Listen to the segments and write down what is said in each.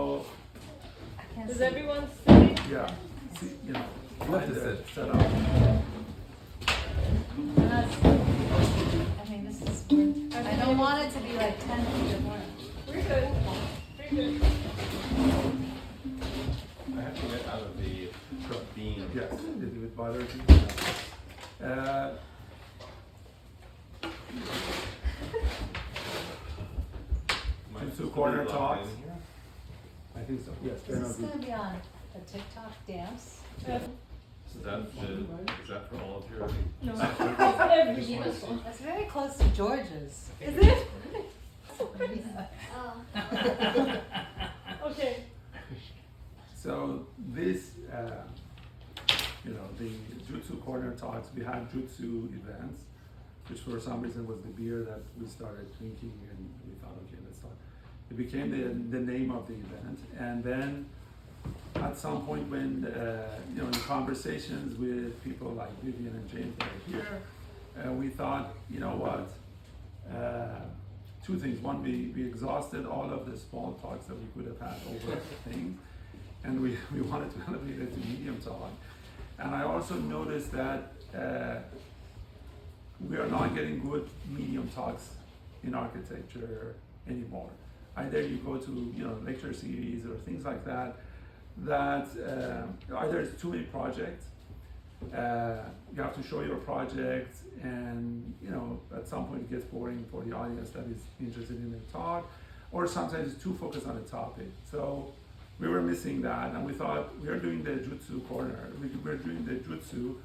So, Does everyone see? yeah, see, you know, Love to sit. set up. I mean, this is good. I don't want it to be like 10 feet apart. We're good. We're good. I have to get out of the bean. Yes, did you with butter? Jutsu Corner Talks. I think so. Yes. Is this going to be on a TikTok dance? Is that for all of your? No, every uniform. That's very close to George's. Is it? Yeah. Okay. So this, you know, the Jutsu Corner Talks, we had Jutsu events, which for some reason was the beer that we started drinking, and we thought, okay, let's start. It became the name of the event, and then at some point when, you know, in conversations with people like Vivian and James that are here, we thought, you know what, two things. One, we exhausted all of the small talks that we could have had over things, and we wanted to elevate it to medium talk. And I also noticed that we are not getting good medium talks in architecture anymore. Either you go to, you know, lecture series or things like that, either it's too many projects, you have to show your project, and you know, at some point it gets boring for the audience that is interested in the talk, or sometimes it's too focused on a topic. So we were missing that, and we thought we are doing the Jutsu Corner, we're doing the Jutsu,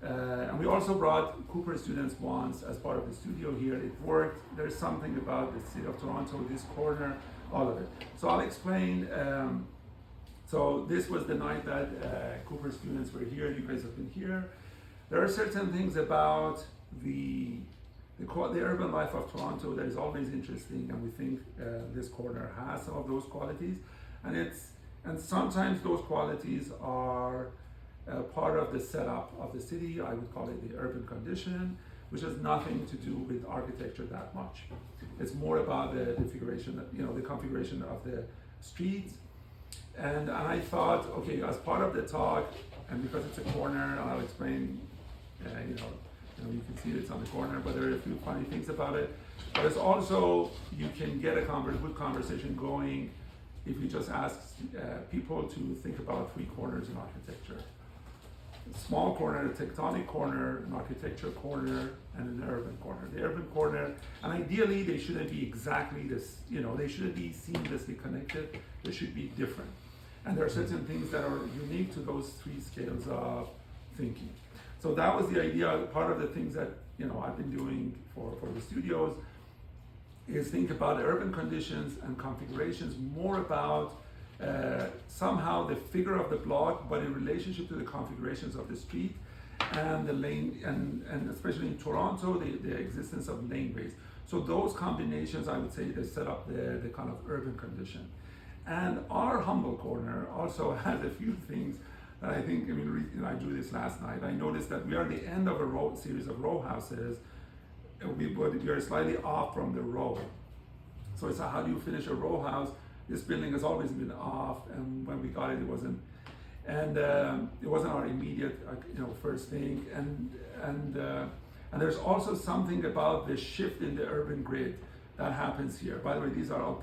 and we also brought Cooper students once as part of the studio here. It worked. There's something about the city of Toronto, this corner, all of it. So I'll explain. So this was the night that Cooper students were here. You guys have been here. There are certain things about the urban life of Toronto that is always interesting, and we think this corner has some of those qualities. And sometimes those qualities are part of the setup of the city. I would call it the urban condition, which has nothing to do with architecture that much. It's more about the configuration, you know, the configuration of the streets. And I thought, okay, as part of the talk, and because it's a corner, and I'll explain, you can see it's on the corner, but there are a few funny things about it. But it's also, you can get a good conversation going if you just ask people to think about three corners in architecture. Small corner, a tectonic corner, an architecture corner, and an urban corner. The urban corner, and ideally they shouldn't be exactly this, you know, they shouldn't be seamlessly connected, they should be different. And there are certain things that are unique to those three scales of thinking. So that was the idea. Part of the things that, you know, I've been doing for the studios is think about urban conditions and configurations, more about somehow the figure of the block, but in relationship to the configurations of the street and the lane, and especially in Toronto, the existence of laneways. So those combinations, I would say, they set up the kind of urban condition. And our humble corner also has a few things that I think, I drew this last night. I noticed that we are at the end of a series of row houses. We are slightly off from the row. So it's how do you finish a row house? This building has always been off, and when we got it, it wasn't. And it wasn't our immediate, first thing. And there's also something about the shift in the urban grid that happens here. By the way, these are all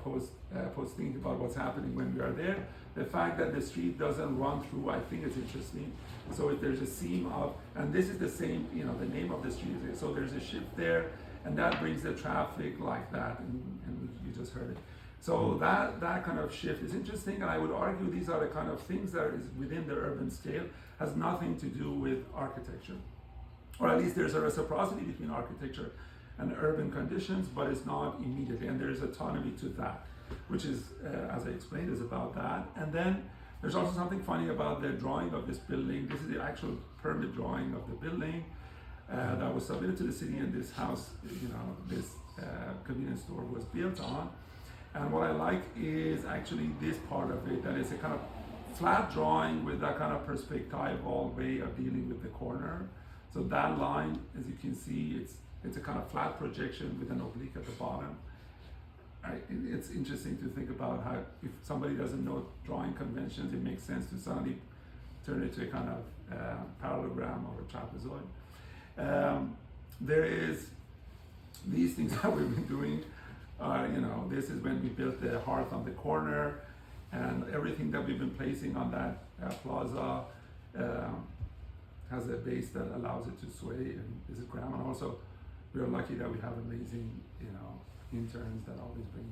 posting about what's happening when we are there. The fact that the street doesn't run through, I think it's interesting. So if there's a seam of, and this is the same, the name of the street is there. So there's a shift there, and that brings the traffic like that, and you just heard it. So that kind of shift is interesting, and I would argue these are the kind of things that is within the urban scale, has nothing to do with architecture. Or at least there's a reciprocity between architecture and urban conditions, but it's not immediately, and there's autonomy to that, which is, as I explained, is about that. And then there's also something funny about the drawing of this building. This is the actual permit drawing of the building that was submitted to the city, and this house, this convenience store was built on. And what I like is actually this part of it, that it's a kind of flat drawing with that kind of perspectival way of dealing with the corner. So that line, as you can see, it's a kind of flat projection with an oblique at the bottom. it's interesting to think about how if somebody doesn't know drawing conventions, it makes sense to suddenly turn it to a kind of parallelogram or a trapezoid. There is these things that we've been doing. This is when we built the hearth on the corner, and everything that we've been placing on that plaza has a base that allows it to sway, and this is ground. And also, we are lucky that we have amazing, interns that always bring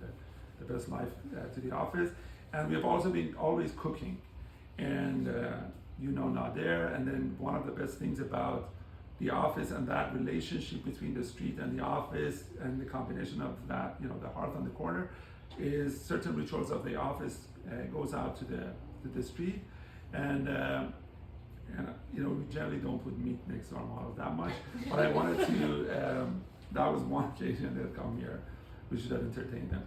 the best life to the office. And we have also been always cooking, and Nader. And then one of the best things about the office and that relationship between the street and the office and the combination of that, the hearth on the corner, is certain rituals of the office goes out to the street, and we generally don't put meat next to our models that much, but I wanted to. That was one occasion they'd come here. We should have entertained them.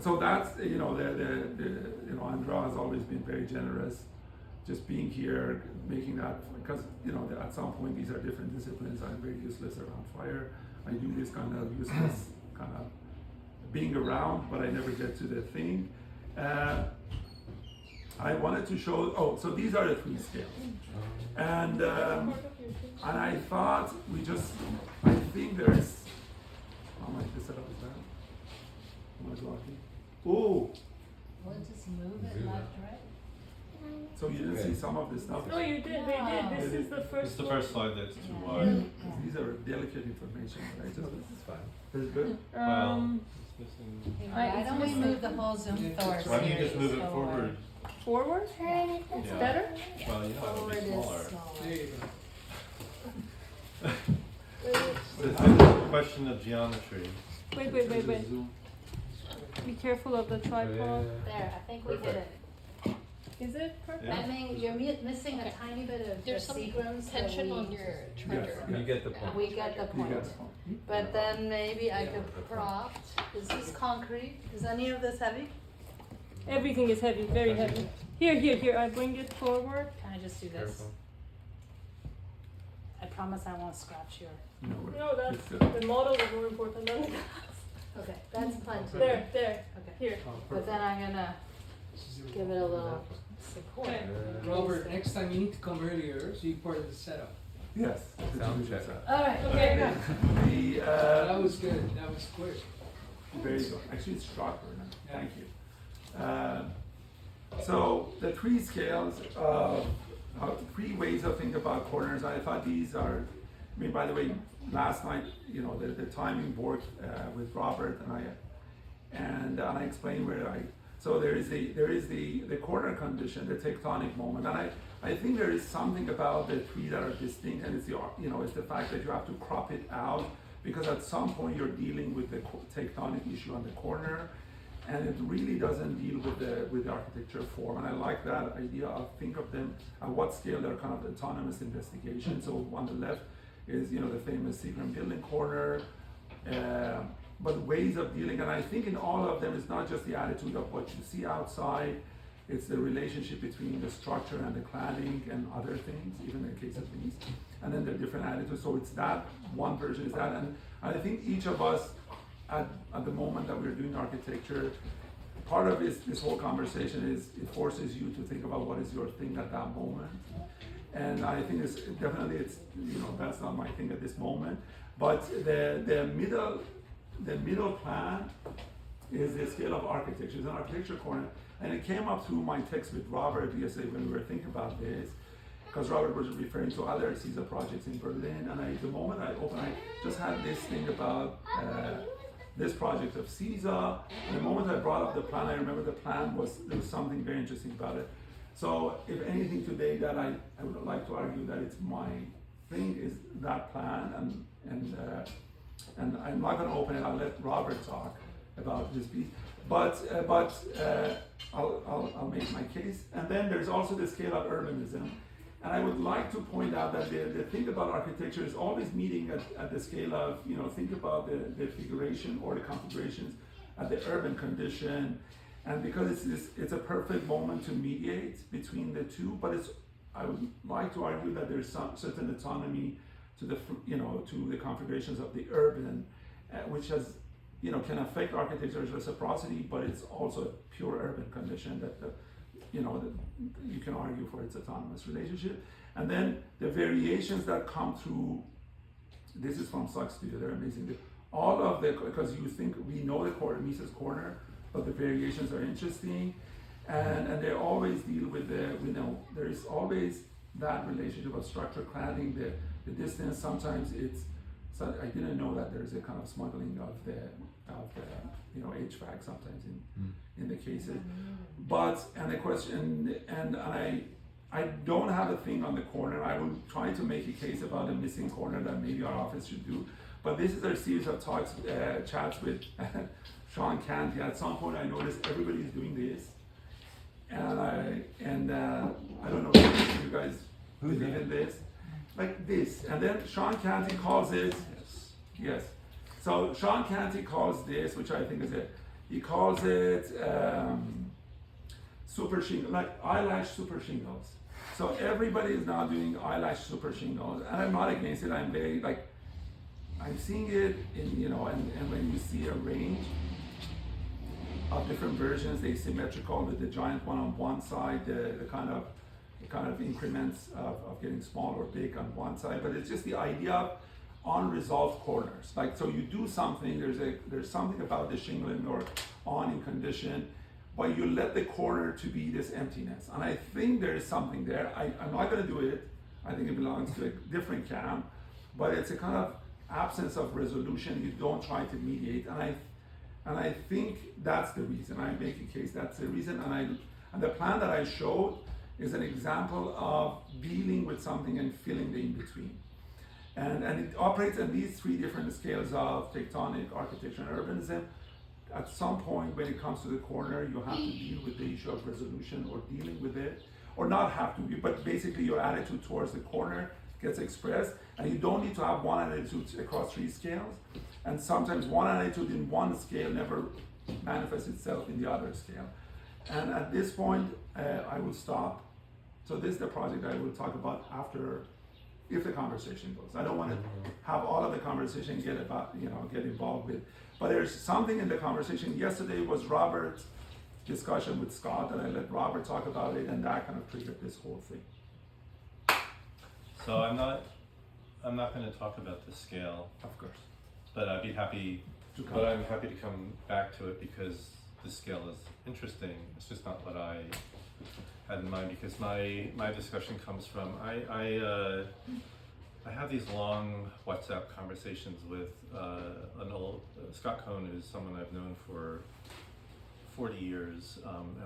So that's Andra has always been very generous. Just being here, making that, because at some point these are different disciplines. I'm very useless around fire. I do this kind of useless kind of being around, but I never get to the thing. I wanted to show. So these are the 3 scales, and I thought I think there is. How much the setup is that? Am I blocking? Oh. We'll just move it left, right? So you didn't see some of this stuff? Oh, you did. They did. This is the first. It's the one. first slide that's too Yeah. wide. These are delicate information, right? This is fine. This is good. Well, it's missing. Hey, Alright, why it's don't we missing. move the whole Zoom Thor series? Why don't you just move it forward? forward? Forward? It's Yeah. better? Well, it'll Forward be is smaller. There you go. It's a question of geometry. Wait. Be careful of the tripod. There, I think we did it. Is it perfect? Yeah. I mean, you're missing a tiny bit of There's the some Seagrams. tension on your trigger. You get the point. We get the You point. got the point. But then maybe I Yeah, could the point. prop. Is this concrete? Is any of this heavy? Everything is heavy, very heavy. Here. I bring it forward. Can I just do this? Careful. I promise I won't scratch your. No, that's It's good. the model is more important than the Okay, that's plenty. There. Okay. Here. But then I'm gonna give it a little support. Okay. Robert, next time you need to come earlier so you're part of the setup. Yes. Sound check. All right. Okay. That was good. That was quick. Very good. Actually, it's sharper now. Yeah. Thank you. So the 3 scales of 3 ways of thinking about corners. I thought these are. By the way, last night, the timing worked with Robert and I explained where So there is the corner condition, the tectonic moment, and I think there is something about the 3 that are distinct, and it's the fact that you have to crop it out, because at some point you're dealing with the tectonic issue on the corner, and it really doesn't deal with the architecture form. And I like that idea of think of them at what scale they're kind of autonomous investigation. So on the left is the famous Seagram building corner. But ways of dealing, and I think in all of them, it's not just the attitude of what you see outside, it's the relationship between the structure and the cladding and other things, even in the case of these, and then the different attitudes. So it's that, one version is that, and I think each of us, at the moment that we're doing architecture, part of this whole conversation is it forces you to think about what is your thing at that moment. And I think it's that's not my thing at this moment, but the middle plan is the scale of architecture. It's an architecture corner, and it came up through my text with Robert yesterday when we were thinking about this, because Robert was referring to other CISA projects in Berlin, and the moment I opened, I just had this thing about this project of CISA, and the moment I brought up the plan, I remember there was something very interesting about it. So if anything today that I would like to argue that it's my thing is that plan, and I'm not going to open it. I'll let Robert talk about this piece, but I'll make my case. And then there's also the scale of urbanism, and I would like to point out that the thing about architecture is always meeting at the scale of think about the figuration or the configurations at the urban condition, and because it's a perfect moment to mediate between the two. But I would like to argue that there's some certain autonomy to the configurations of the urban, which has can affect architecture's reciprocity, but it's also a pure urban condition that you can argue for its autonomous relationship. And then the variations that come through, this is from Suck Studio, they're amazing. All of the, because you think we know the corner, Mises corner, but the variations are interesting. And they always deal with there is always that relationship of structure cladding, the distance. Sometimes I didn't know that there's a kind of smuggling of the HVAC sometimes in the cases. But, and the question, and I don't have a thing on the corner. I will try to make a case about a missing corner that maybe our office should do. But this is a series of talks, chats with Sean Canty. At some point I noticed everybody's doing this. And I don't know if you guys believe in this, like this. And then Sean Canty calls it, yes. So Sean Canty calls this, which I think is it, he calls it super shingle, like eyelash super shingles. So everybody is now doing eyelash super shingles, and I'm not against it. I'm very I'm seeing it in, and when you see a range of different versions, they symmetrical with the giant one on one side, the kind of increments of getting small or big on one side, but it's just the idea of unresolved corners. Like, so you do something, there's something about the shingling or awning condition, but you let the corner to be this emptiness. And I think there is something there. I'm not gonna do it. I think it belongs to a different camp, but it's a kind of absence of resolution. You don't try to mediate. And I think that's the reason. I make a case that's the reason. And the plan that I showed is an example of dealing with something and filling the in-between. And it operates in these three different scales of tectonic, architecture, and urbanism. At some point when it comes to the corner, you have to deal with the issue of resolution or dealing with it, or not have to, but basically your attitude towards the corner gets expressed, and you don't need to have one attitude across three scales. And sometimes one attitude in one scale never manifests itself in the other scale. And at this point, I will stop. So this is the project I will talk about after, if the conversation goes. I don't want to have all of the conversation get involved with. But there's something in the conversation. Yesterday was Robert's discussion with Scott, and I let Robert talk about it, and that kind of triggered this whole thing. So I'm not going to talk about the scale, Of course. but I'd be happy. But I'm happy to come back to it because the scale is interesting. It's just not what I had in mind, because my discussion comes from I have these long WhatsApp conversations with an old Scott Cohn, who's someone I've known for 40 years, and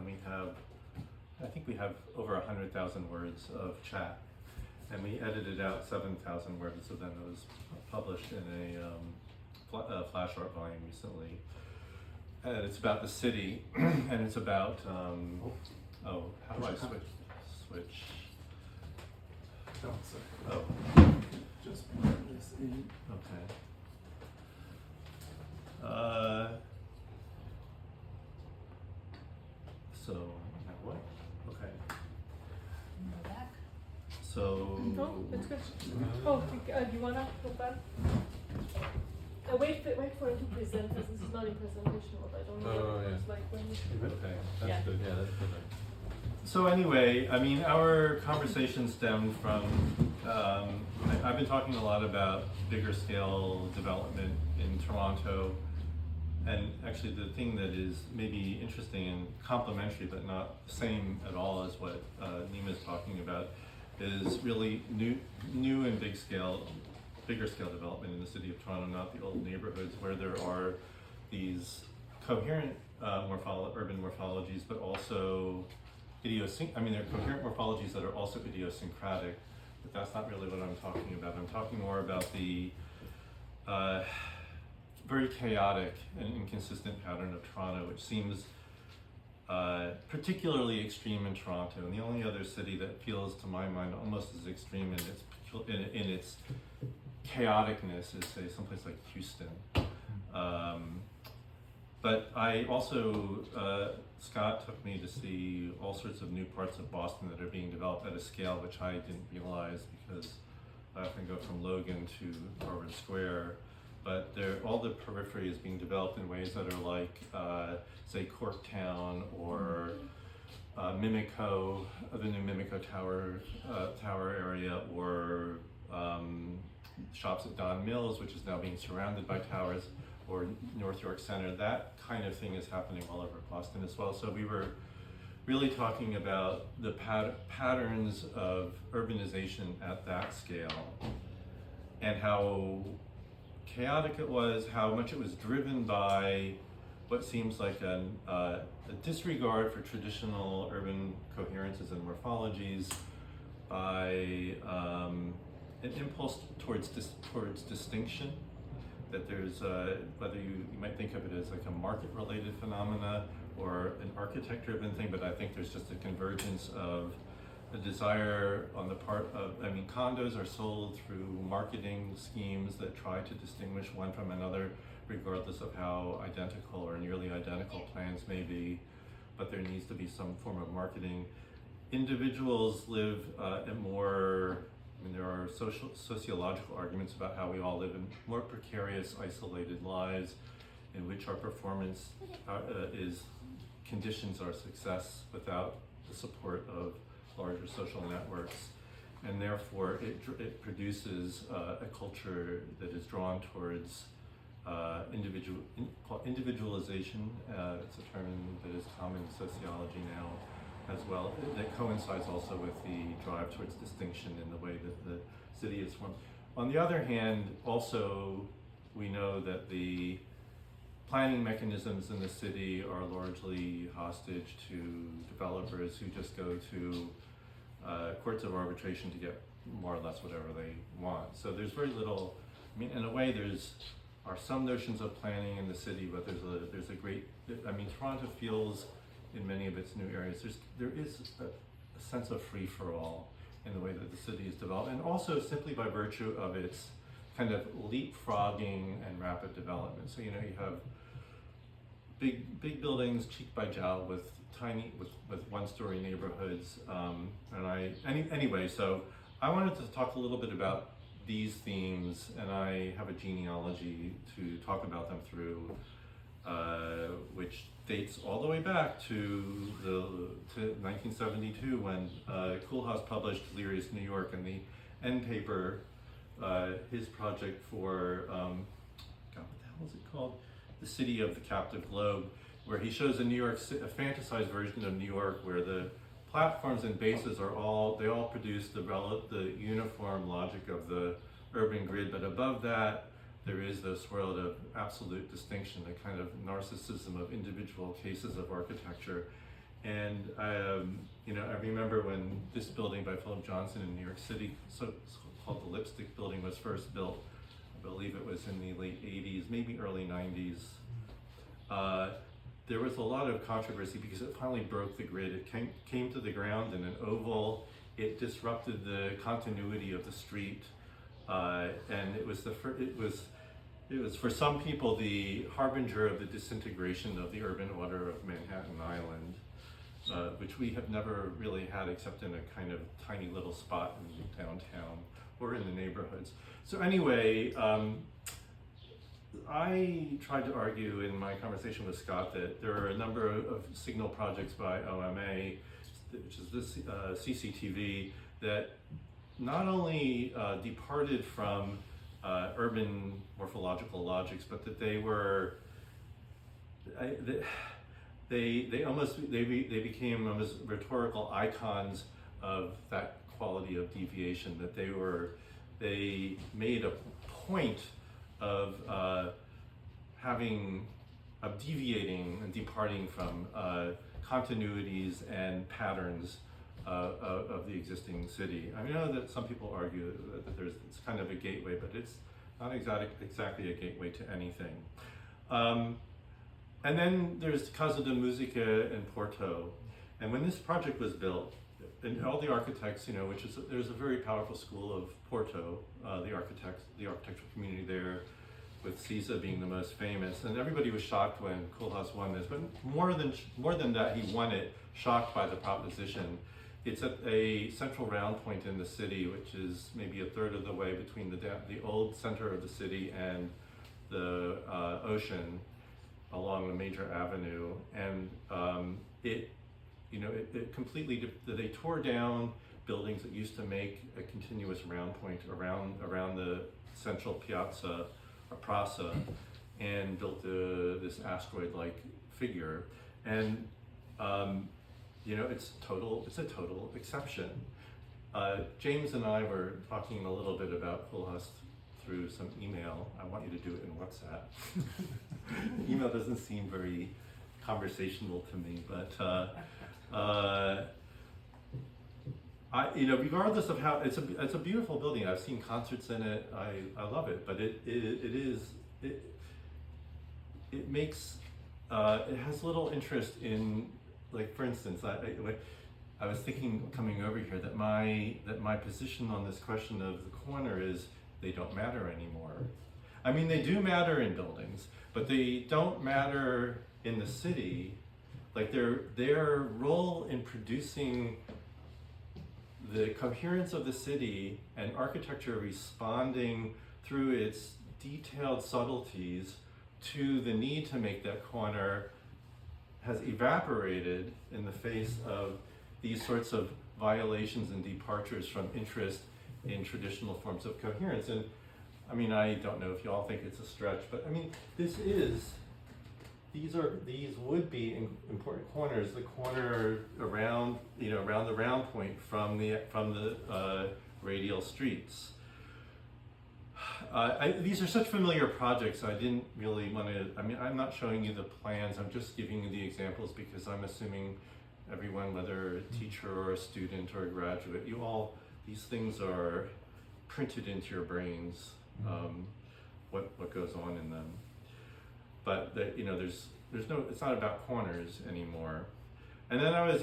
I think we have over 100,000 words of chat, and we edited out 7,000 words of them. It was published in a flash art volume recently, and it's about the city, and it's about how do I switch? Don't say. Oh, Just put this in. okay. So now what? Okay. Go back. So. No, it's good. Oh, do you wanna go back? Wait for him to present, because this is not in presentation mode. I don't know what it looks like when you... Okay, that's Yeah. good. Yeah, that's good. So anyway, I mean, our conversation stemmed from, I've been talking a lot about bigger scale development in Toronto, and actually the thing that is maybe interesting and complementary but not the same at all as what Nima is talking about is really new and bigger scale development in the city of Toronto, not the old neighborhoods where there are these coherent urban morphologies, but also they're coherent morphologies that are also idiosyncratic, but that's not really what I'm talking about. I'm talking more about the very chaotic and inconsistent pattern of Toronto, which seems particularly extreme in Toronto, and the only other city that feels, to my mind, almost as extreme in its chaoticness is, say, someplace like Houston. But I also, Scott took me to see all sorts of new parts of Boston that are being developed at a scale which I didn't realize, because I often go from Logan to Harvard Square, but all the periphery is being developed in ways that are like, say, Corktown or Mimico, the new Mimico Tower area, or shops at Don Mills, which is now being surrounded by towers, or North York Center. That kind of thing is happening all over Boston as well. So we were really talking about the patterns of urbanization at that scale, and how chaotic it was, how much it was driven by what seems like a disregard for traditional urban coherences and morphologies, by an impulse towards distinction, that there's whether you might think of it as like a market-related phenomena or an architect-driven thing, but I think there's just a convergence of a desire on the part of, condos are sold through marketing schemes that try to distinguish one from another, regardless of how identical or nearly identical plans may be, but there needs to be some form of marketing. Individuals live there are sociological arguments about how we all live in more precarious, isolated lives in which our performance conditions our success without the support of larger social networks, and therefore it produces a culture that is drawn towards individualization. It's a term that is common in sociology now as well, that coincides also with the drive towards distinction in the way that the city is formed. On the other hand, also we know that the planning mechanisms in the city are largely hostage to developers who just go to courts of arbitration to get more or less whatever they want. So there's very little, in a way are some notions of planning in the city, but there's a great, Toronto feels in many of its new areas, there is a sense of free-for-all in the way that the city is developed, and also simply by virtue of its kind of leapfrogging and rapid development. So you have big buildings cheek by jowl with one-story neighborhoods, anyway. So I wanted to talk a little bit about these themes, and I have a genealogy to talk about them through, which dates all the way back to 1972 when Koolhaas published Delirious New York, and the end paper, his project for what the hell is it called? The City of the Captive Globe, where he shows a fantasized version of New York, where the platforms and bases they all produce the uniform logic of the urban grid, but above that there is this world of absolute distinction, a kind of narcissism of individual cases of architecture. And I remember when this building by Philip Johnson in New York City, called the Lipstick Building, was first built. I believe it was in the late 80s, maybe early 90s. There was a lot of controversy because it finally broke the grid. It came to the ground in an oval. It disrupted the continuity of the street, and it was for some people the harbinger of the disintegration of the urban order of Manhattan Island, which we have never really had except in a kind of tiny little spot in downtown or in the neighborhoods. So anyway, I tried to argue in my conversation with Scott that there are a number of signal projects by OMA, which is this CCTV, that not only departed from urban morphological logics, but that they were they became almost rhetorical icons of that quality of deviation. That they made a point of deviating and departing from continuities and patterns of the existing city. I know that some people argue that it's kind of a gateway, but it's not exactly a gateway to anything. And then there's Casa de Musica in Porto. And when this project was built, and all the architects, there's a very powerful school of Porto, the architectural community there, with Cisa being the most famous, and everybody was shocked when Koolhaas won this. But more than that, he won it shocked by the proposition. It's at a central round point in the city, which is maybe a third of the way between the old center of the city and the ocean along a major avenue, and it completely, they tore down buildings that used to make a continuous round point around the central piazza or praça, and built this asteroid-like figure, and it's a total exception. James and I were talking a little bit about Pulhust through some email. I want you to do it in WhatsApp. Email doesn't seem very conversational to me, but regardless of how, it's a beautiful building. I've seen concerts in it. I love it, but it makes it has little interest in, like, for instance, I was thinking coming over here that my position on this question of the corner is they don't matter anymore. I mean, they do matter in buildings, but they don't matter in the city. Like their role in producing the coherence of the city and architecture responding through its detailed subtleties to the need to make that corner has evaporated in the face of these sorts of violations and departures from interest in traditional forms of coherence. And I mean, I don't know if you all think it's a stretch, but I mean, these would be important corners. The corner around the round point from the radial streets. These are such familiar projects. I didn't really want to. I mean, I'm not showing you the plans. I'm just giving you the examples because I'm assuming everyone, whether a teacher or a student or a graduate, these things are printed into your brains. What goes on in them. But there's no. It's not about corners anymore. And then I was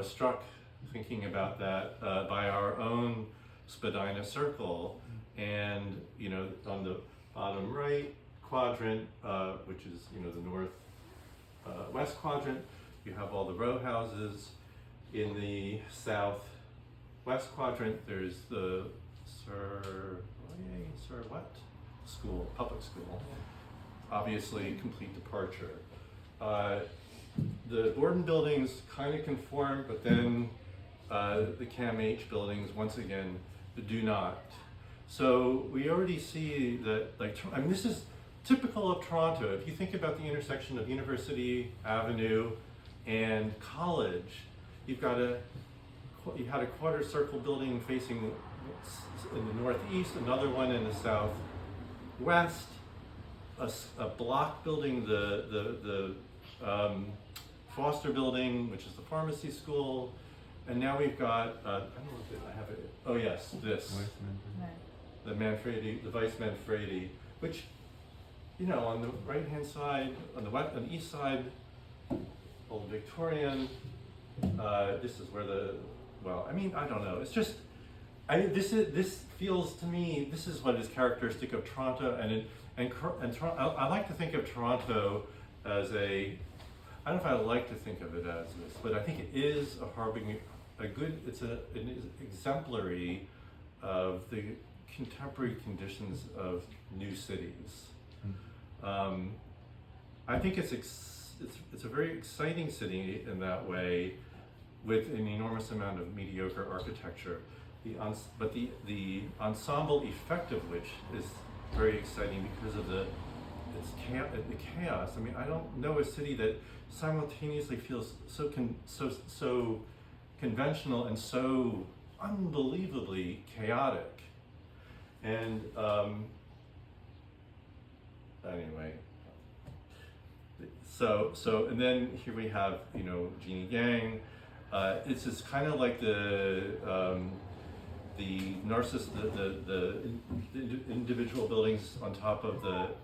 struck thinking about that by our own Spadina Circle. And on the bottom right quadrant, which is the north west quadrant, you have all the row houses. In the southwest quadrant, there's the school, public school. Obviously, complete departure. The Borden buildings kind of conform, but then the CAMH buildings once again do not. So we already see that, this is typical of Toronto. If you think about the intersection of University Avenue and College, you had a quarter circle building facing in the northeast, another one in the southwest, a block building, the Foster building, which is the pharmacy school, and now we've got, I don't know if I have it, oh yes, this. The Vice Manfredi, which, on the right-hand side, on the east side, Old Victorian, this is where I don't know. It's just, this feels to me, this is what is characteristic of Toronto, and I like to think of Toronto as I don't know if I like to think of it as this, but I think it is it's an exemplary of the contemporary conditions of new cities. I think it's a very exciting city in that way, with an enormous amount of mediocre architecture. But the ensemble effect of which is very exciting because of the chaos. I mean, I don't know a city that simultaneously feels so conventional and so unbelievably chaotic. And anyway, so and then here we have Jeannie Yang. It's just kind of like the individual buildings on top of the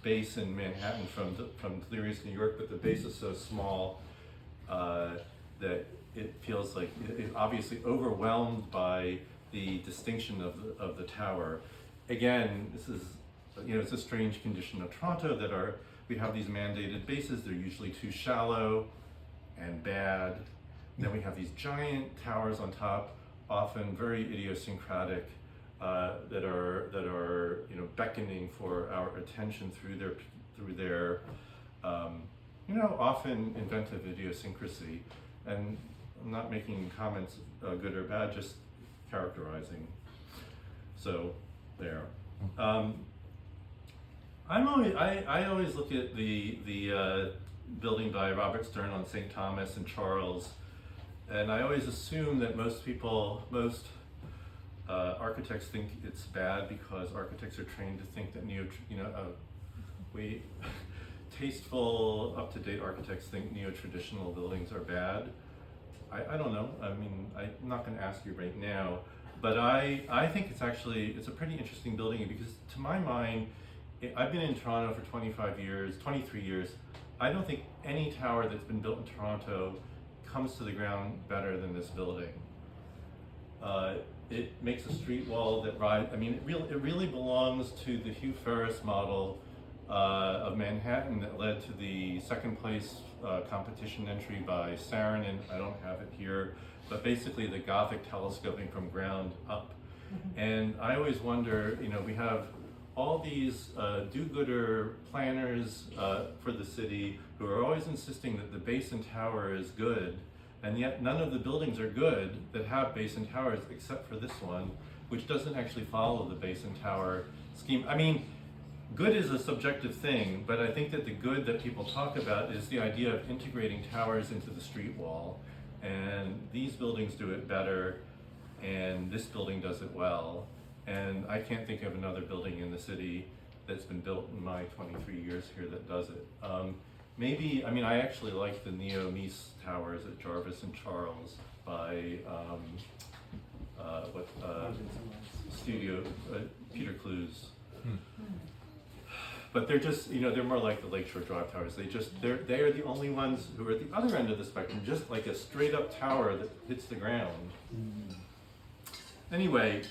base in Manhattan from Leary's, New York, but the base is so small that it feels like it's obviously overwhelmed by the distinction of the tower. Again, this is it's a strange condition of Toronto that we have these mandated bases. They're usually too shallow and bad. And then we have these giant towers on top, often very idiosyncratic, that are beckoning for our attention through their you know, often inventive idiosyncrasy. And I'm not making comments good or bad, just characterizing. So there. I always look at the building by Robert Stern on St. Thomas and Charles, and I always assume that most architects think it's bad because architects are trained to think that tasteful, up-to-date architects think neo-traditional buildings are bad. I don't know. I mean, I'm not going to ask you right now, but I think it's a pretty interesting building because to my mind, I've been in Toronto for 23 years. I don't think any tower that's been built in Toronto comes to the ground better than this building. It makes a street wall that rides. I mean, it really belongs to the Hugh Ferris model of Manhattan that led to the second place competition entry by Saarinen. I don't have it here, but basically the Gothic telescoping from ground up. And I always wonder, we have all these do-gooder planners for the city who are always insisting that the base and tower is good, and yet none of the buildings are good that have base and towers except for this one, which doesn't actually follow the base and tower scheme. I mean, good is a subjective thing, but I think that the good that people talk about is the idea of integrating towers into the street wall, and these buildings do it better, and this building does it well. And I can't think of another building in the city that's been built in my 23 years here that does it. I actually like the Neo-Mies towers at Jarvis and Charles by Peter Clues. But they're just, they're more like the Lakeshore Drive towers. They are the only ones who are at the other end of the spectrum, just like a straight up tower that hits the ground. Anyway.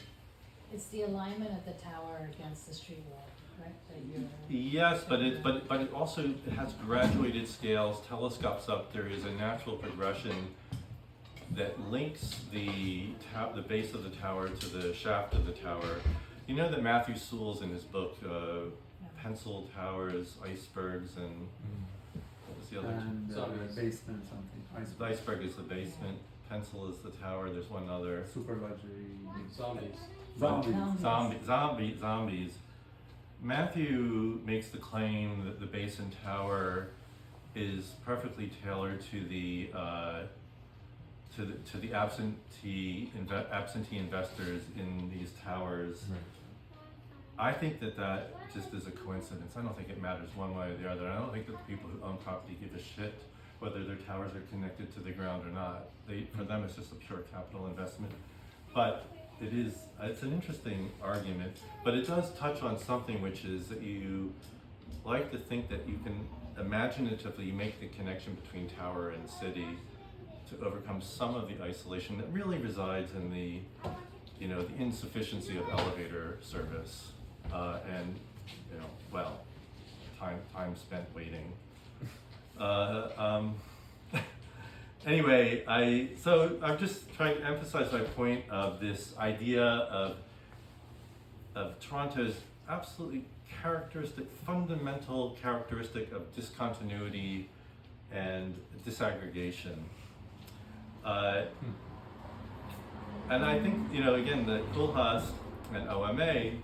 It's the alignment of the tower against the street wall, right? Yes, but it also has graduated scales, telescopes up. There is a natural progression that links the base of the tower to the shaft of the tower. You know that Matthew Sewell's in his book, Pencil Towers, Icebergs, and what was the other two? Basement something. The iceberg is the basement. Pencil is the tower. There's one other. Super luxury. Zombies. Matthew makes the claim that the base and tower is perfectly tailored to the absentee investors in these towers. Right. I think that just is a coincidence. I don't think it matters one way or the other. I don't think that the people who own property give a shit whether their towers are connected to the ground or not. For them, it's just a pure capital investment. But it's an interesting argument, but it does touch on something, which is that you like to think that you can imaginatively make the connection between tower and city to overcome some of the isolation that really resides in the insufficiency of elevator service, and time spent waiting. Anyway, I'm just trying to emphasize my point of this idea of Toronto's absolutely fundamental characteristic of discontinuity and disaggregation. And I think, again, the Koolhaas and OMA,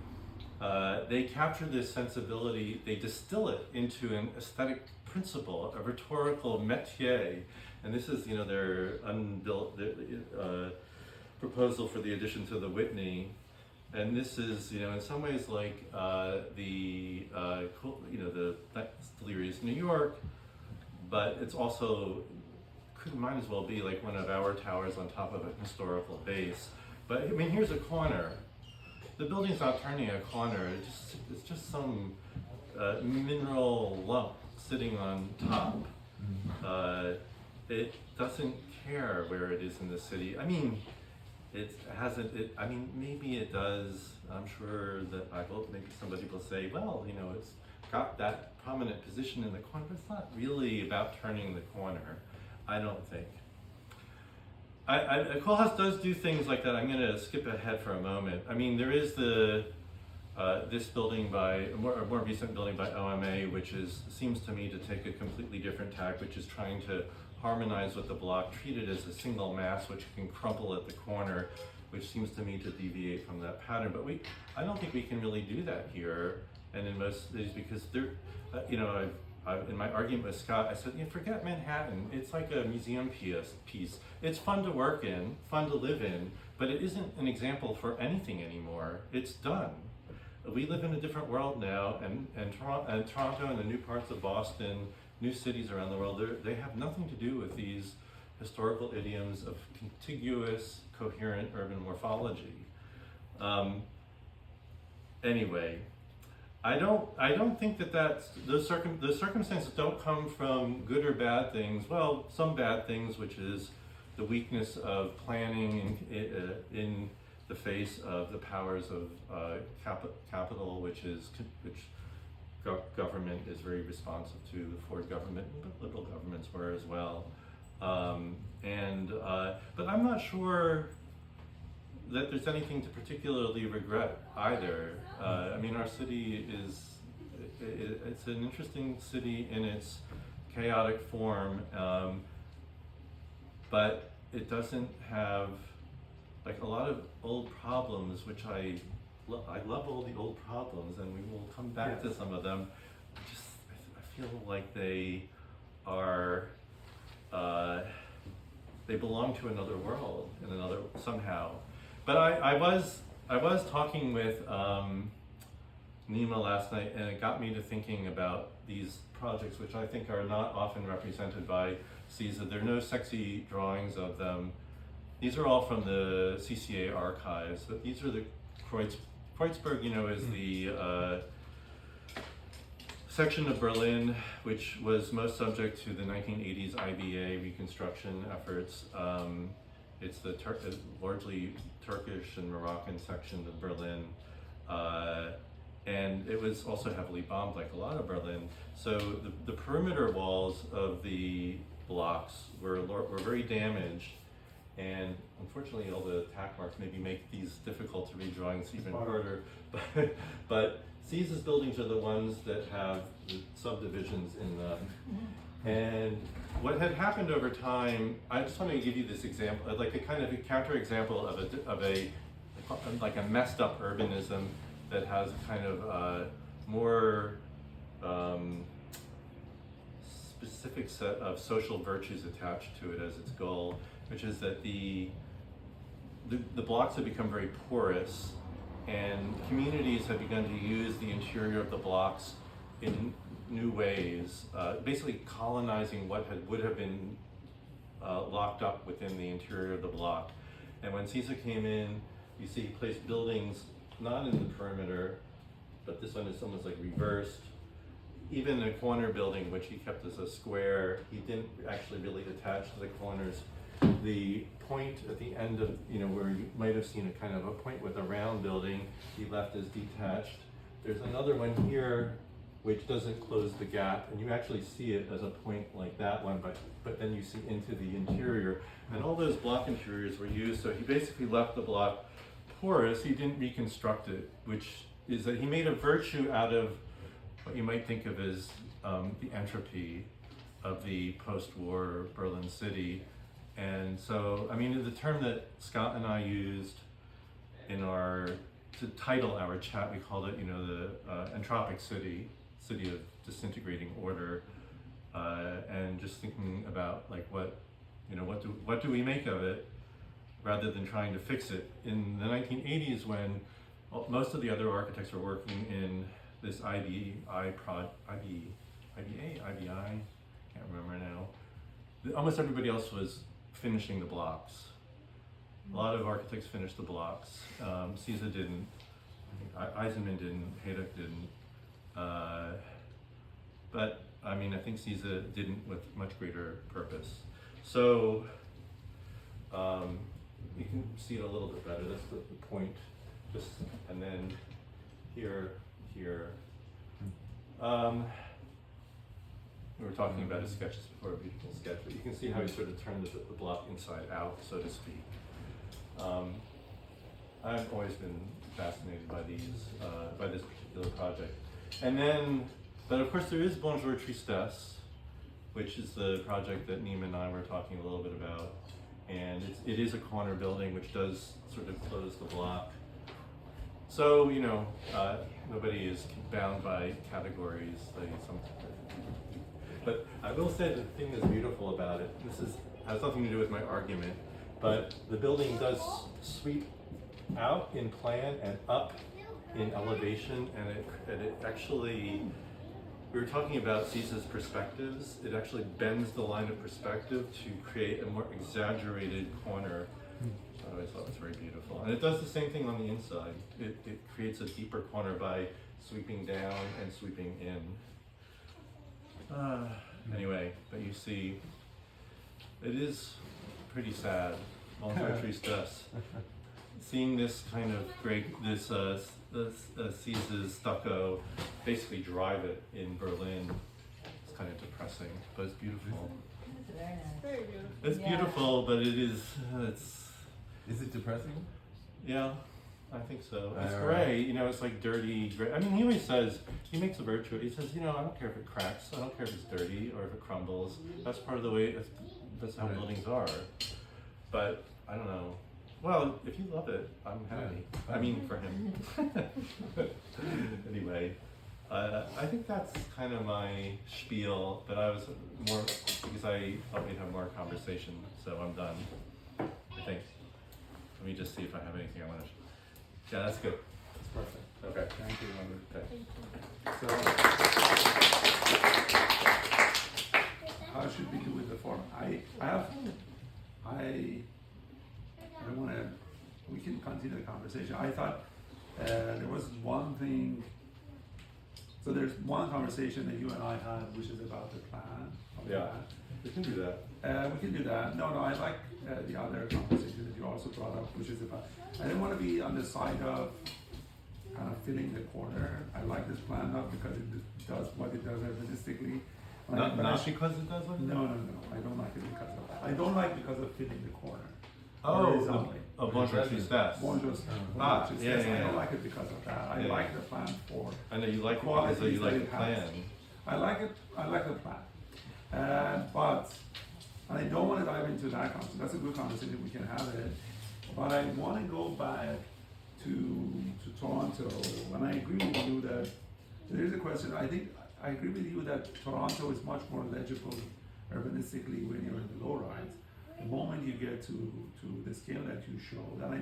they capture this sensibility, they distill it into an aesthetic principle, a rhetorical métier. And this is, their unbuilt proposal for the addition to the Whitney. And this is, in some ways like the Delirious New York, but it's also might as well be like one of our towers on top of a historical base. But here's a corner. The building's not turning a corner. It's just some mineral lump sitting on top. It doesn't care where it is in the city. Maybe it does. I'm sure that maybe somebody will say, well, it's got that prominent position in the corner, but it's not really about turning the corner, I don't think. Koolhaas does do things like that. I'm going to skip ahead for a moment. There is this building a more recent building by OMA, which seems to me to take a completely different tack, which is trying to harmonize with the block, treat it as a single mass, which can crumple at the corner, which seems to me to deviate from that pattern. But I don't think we can really do that here, and in most cities, because in my argument with Scott, I said, forget Manhattan. It's like a museum piece. It's fun to work in, fun to live in, but it isn't an example for anything anymore. It's done. We live in a different world now, and Toronto and the new parts of Boston, new cities around the world, they have nothing to do with these historical idioms of contiguous, coherent urban morphology. Anyway, I don't think that those circumstances don't come from good or bad things. Well, some bad things, which is the weakness of planning in the face of the powers of capital, which government is very responsive to. The Ford government, but liberal governments were as well. But I'm not sure that there's anything to particularly regret either. Our city it's an interesting city in its chaotic form, but it doesn't have like a lot of old problems, which I love all the old problems, and we will come back to some of them. I feel like they are, they belong to another world, somehow. But I was talking with Nima last night, and it got me to thinking about these projects, which I think are not often represented by CISA. There are no sexy drawings of them. These are all from the CCA archives, but these are the Kreuzberg, is the section of Berlin which was most subject to the 1980s IBA reconstruction efforts. It's the largely Turkish and Moroccan section of Berlin, and it was also heavily bombed, like a lot of Berlin. So the perimeter walls of the blocks were very damaged, and unfortunately all the attack marks maybe make these difficult to read drawings even harder. But CISA's buildings are the ones that have the subdivisions in them. And what had happened over time, I just want to give you this example, like a kind of a counterexample of a messed up urbanism that has a kind of more specific set of social virtues attached to it as its goal, which is that the blocks have become very porous, and communities have begun to use the interior of the blocks in new ways, basically colonizing what would have been locked up within the interior of the block. And when CISA came in, you see he placed buildings not in the perimeter, but this one is almost like reversed. Even a corner building, which he kept as a square, he didn't actually really attach to the corners. The point at the end of, where you might have seen a kind of a point with a round building, he left as detached. There's another one here which doesn't close the gap, and you actually see it as a point like that one, but then you see into the interior. And all those block interiors were used, so he basically left the block porous. He didn't reconstruct it, which is that he made a virtue out of what you might think of as the entropy of the post-war Berlin city. And so, the term that Scott and I used to title our chat, we called it, the entropic city of disintegrating order, and just thinking about like what do we make of it, rather than trying to fix it. In the 1980s, when most of the other architects were working in this IBA, can't remember now. Almost everybody else was finishing the blocks. A lot of architects finished the blocks. CISA didn't. Eisenman didn't. Hayek didn't. But I think CISA didn't with much greater purpose. So you can see it a little bit better. That's the point. And then here. We were talking about his sketches before, a beautiful sketch, but you can see how he sort of turned the block inside out, so to speak. I've always been fascinated by by this particular project. And then, but of course there is Bonjour, Tristess, which is the project that Nima and I were talking a little bit about. And it is a corner building which does sort of close the block. So, nobody is bound by categories. But I will say the thing that's beautiful about it, has nothing to do with my argument, but the building does sweep out in plan and up in elevation, and it actually, we were talking about Caesar's perspectives, it actually bends the line of perspective to create a more exaggerated corner. I always thought it was very beautiful. And it does the same thing on the inside. It creates a deeper corner by sweeping down and sweeping in. Anyway, but you see, it is pretty sad. Bonjour, Tristess. Seeing this kind of Caesar's stucco basically drive it in Berlin, it's kind of depressing, but it's beautiful. It's very nice. Very beautiful. It's Yeah. beautiful, but Is it depressing? yeah, I think so. It's Alright. gray, it's like dirty gray. I mean, he always says, he makes a virtue. He says, I don't care if it cracks, I don't care if it's dirty or if it crumbles. That's part of the way, that's how Right. buildings are. But, I don't know. Well, if you love it, I'm happy. I mean, for him. Anyway, I think that's kind of my spiel, but I was more, because I thought we'd have more conversation, so I'm done, I think. Let me just see if I have anything I want to. Yeah, that's good. It's perfect. Okay. Thank you, Robert. Okay. So, how should we do with the form? I don't want to, we can continue the conversation. I thought there was one thing, so there's one conversation that you and I had, which is about the plan. of the Yeah. plan. We can do that. We can do that. No, I like the other conversation that you also brought up, which is about, I didn't want to be on the side of kind of filling the corner. I like this plan not because it does what it does urbanistically. Not because it does what? No, I don't like it because of that. I don't like because of filling the corner. Oh, horizontally. Bonjour, Tristess. Bonjour, Ah, Tristess. yeah, I don't yeah. like it because of that. I Yeah. like the plan for. I know you like it Qualities because you like that the it has. plan. I like it. I like the plan, but and I don't want to dive into that conversation. That's a good conversation. We can have it, but I want to go back to Toronto, and I agree with you that there is a question. I think I agree with you that Toronto is much more legible urbanistically when you're in the low rise. The moment you get to the scale that you showed, and I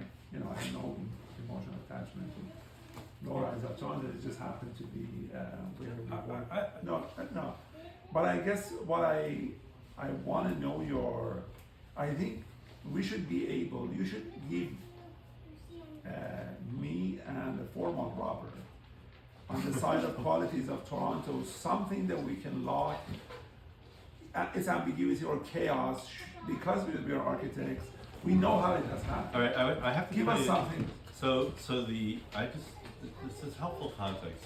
have no emotional attachment to low rise of Toronto. It just happened to be where we work. No. But I guess what I want to know I think we should be able. You should give me and the formal Robert on the side of qualities of Toronto, something that we can lock its ambiguity or chaos, because we are architects, we know how it has happened. All right, I have to Give tell us you- something. This is helpful context.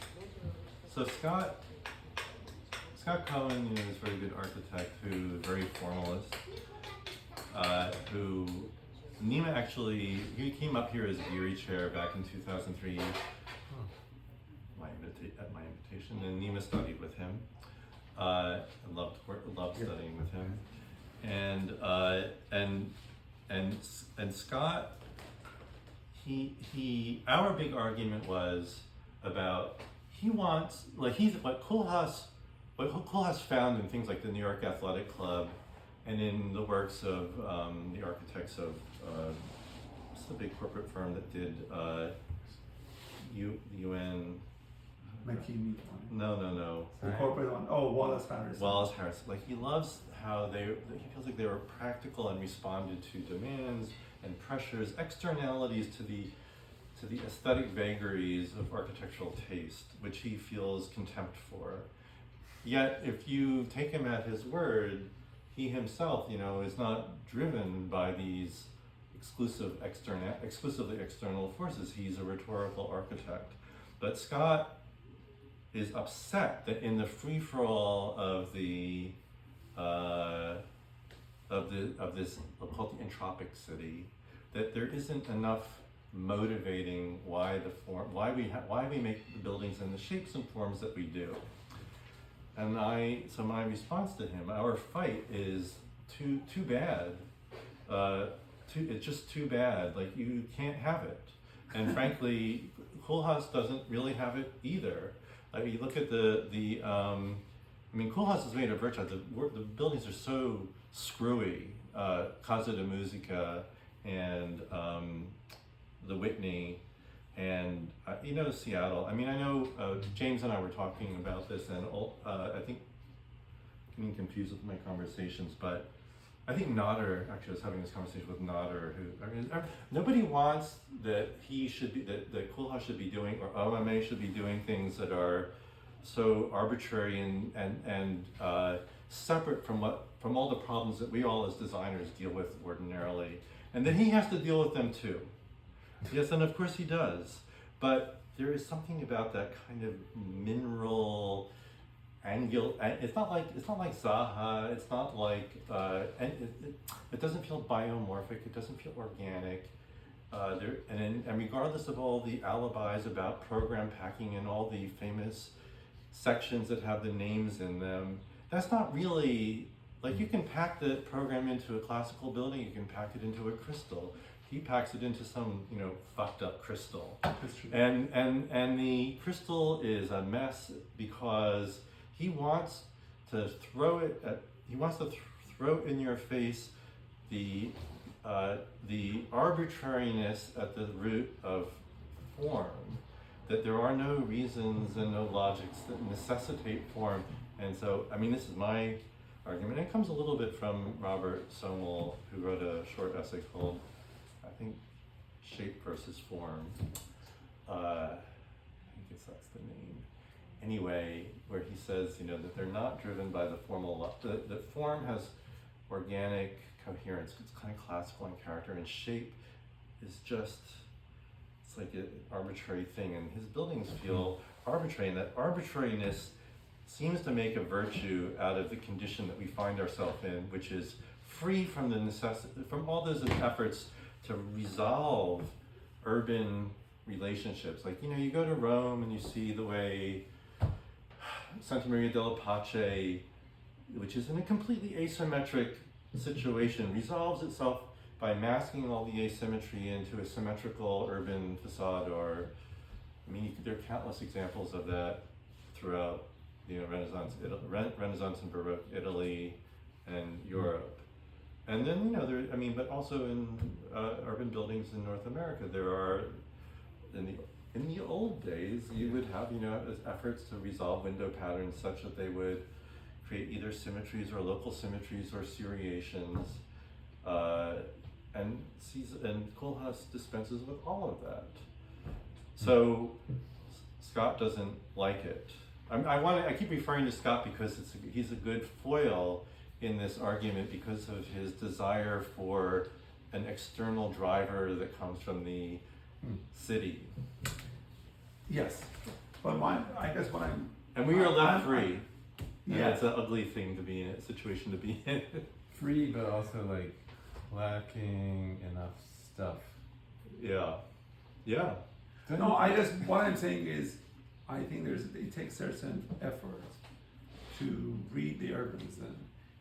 So Scott Cohen, is a very good architect who is very formalist. Who Nima actually, he came up here as a Geary chair back in 2003. At my invitation, and Nima studied with him. I loved studying with him, and Scott. Our big argument was about what Koolhaas found in things like the New York Athletic Club, and in the works of the architects of what's the big corporate firm that did UN. McKinney. No. The corporate one. Oh, Wallace Harris. Wallace Harris. He loves how he feels like they were practical and responded to demands and pressures, externalities to the aesthetic vagaries of architectural taste, which he feels contempt for. Yet, if you take him at his word, he himself, is not driven by these exclusively external forces. He's a rhetorical architect. But Scott is upset that in the free-for-all of this, I'll call it the entropic city, that there isn't enough motivating why we make the buildings in the shapes and forms that we do. And so my response to him, our fight is too bad. It's just too bad. Like, you can't have it. And frankly, Koolhaas doesn't really have it either. You look at Koolhaas is made of virtue. The buildings are so screwy. Casa de Musica and the Whitney and Seattle. I know James and I were talking about this, and I think getting confused with my conversations, but I think Nodder, actually I was having this conversation with Nodder, nobody wants that that Koolhaas should be doing, or OMA should be doing things that are so arbitrary and separate from all the problems that we all as designers deal with ordinarily. And then he has to deal with them too. Yes, and of course he does. But there is something about that kind of mineral angular. It's not like Zaha. It's not like it doesn't feel biomorphic. It doesn't feel organic. And regardless of all the alibis about program packing and all the famous sections that have the names in them, that's not really, like, you can pack the program into a classical building, you can pack it into a crystal. He packs it into some, fucked up crystal. And the crystal is a mess because he wants to throw in your face the arbitrariness at the root of form, that there are no reasons and no logics that necessitate form. And so, this is my argument. It comes a little bit from Robert Somel, who wrote a short essay called, I think, Shape versus Form. I guess that's the name. Anyway, where he says, that they're not driven by the formal, the form has organic coherence, it's kind of classical in character, and shape is just, it's like an arbitrary thing, and his buildings feel arbitrary, and that arbitrariness seems to make a virtue out of the condition that we find ourselves in, which is free from the necessity, from all those efforts to resolve urban relationships. Like, you go to Rome and you see the way Santa Maria della Pace, which is in a completely asymmetric situation, resolves itself by masking all the asymmetry into a symmetrical urban facade. Or, there are countless examples of that throughout Renaissance and Baroque Italy and Europe. And then, but also in urban buildings in North America, there are, in the old days, you would have, efforts to resolve window patterns such that they would create either symmetries or local symmetries or seriations. And Koolhaas dispenses with all of that. So Scott doesn't like it. I keep referring to Scott because he's a good foil in this argument because of his desire for an external driver that comes from the city. Yes, but I guess what I'm... And we are left free. Yeah. It's an ugly thing to be in, a situation to be in. Free, but also like lacking enough stuff. Yeah. Yeah. No, what I'm saying is, I think it takes certain effort to read the urbanism,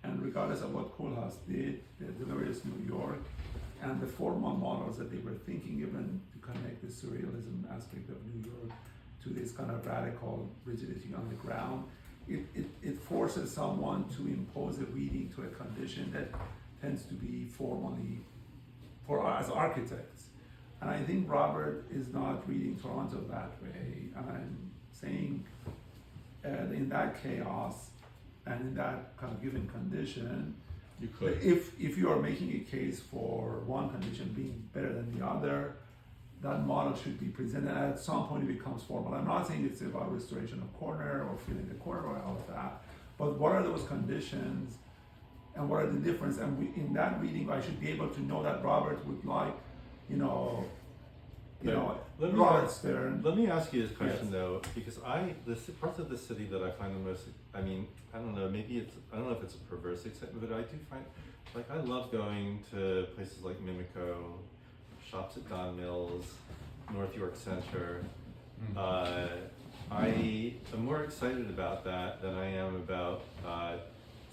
and regardless of what Koolhaas did, the Delirious New York, and the formal models that they were thinking, even to connect the surrealism aspect of New York to this kind of radical rigidity on the ground, it forces someone to impose a reading to a condition that tends to be formally, for as architects. And I think Robert is not reading Toronto that way. And I'm saying in that chaos and in that kind of given condition, You could. if you are making a case for one condition being better than the other, that model should be presented. And at some point it becomes formal. I'm not saying it's about restoration of corner or filling the corner or all of that, but what are those conditions and what are the difference? And in that reading, I should be able to know that Robert would like, Robert Stern. Let me ask you this question, Yes. though, because the parts of the city that I find the most, I don't know, I don't know if it's a perverse excitement, but I do find, I love going to places like Mimico, shops at Don Mills, North York Center. I am more excited about that than I am about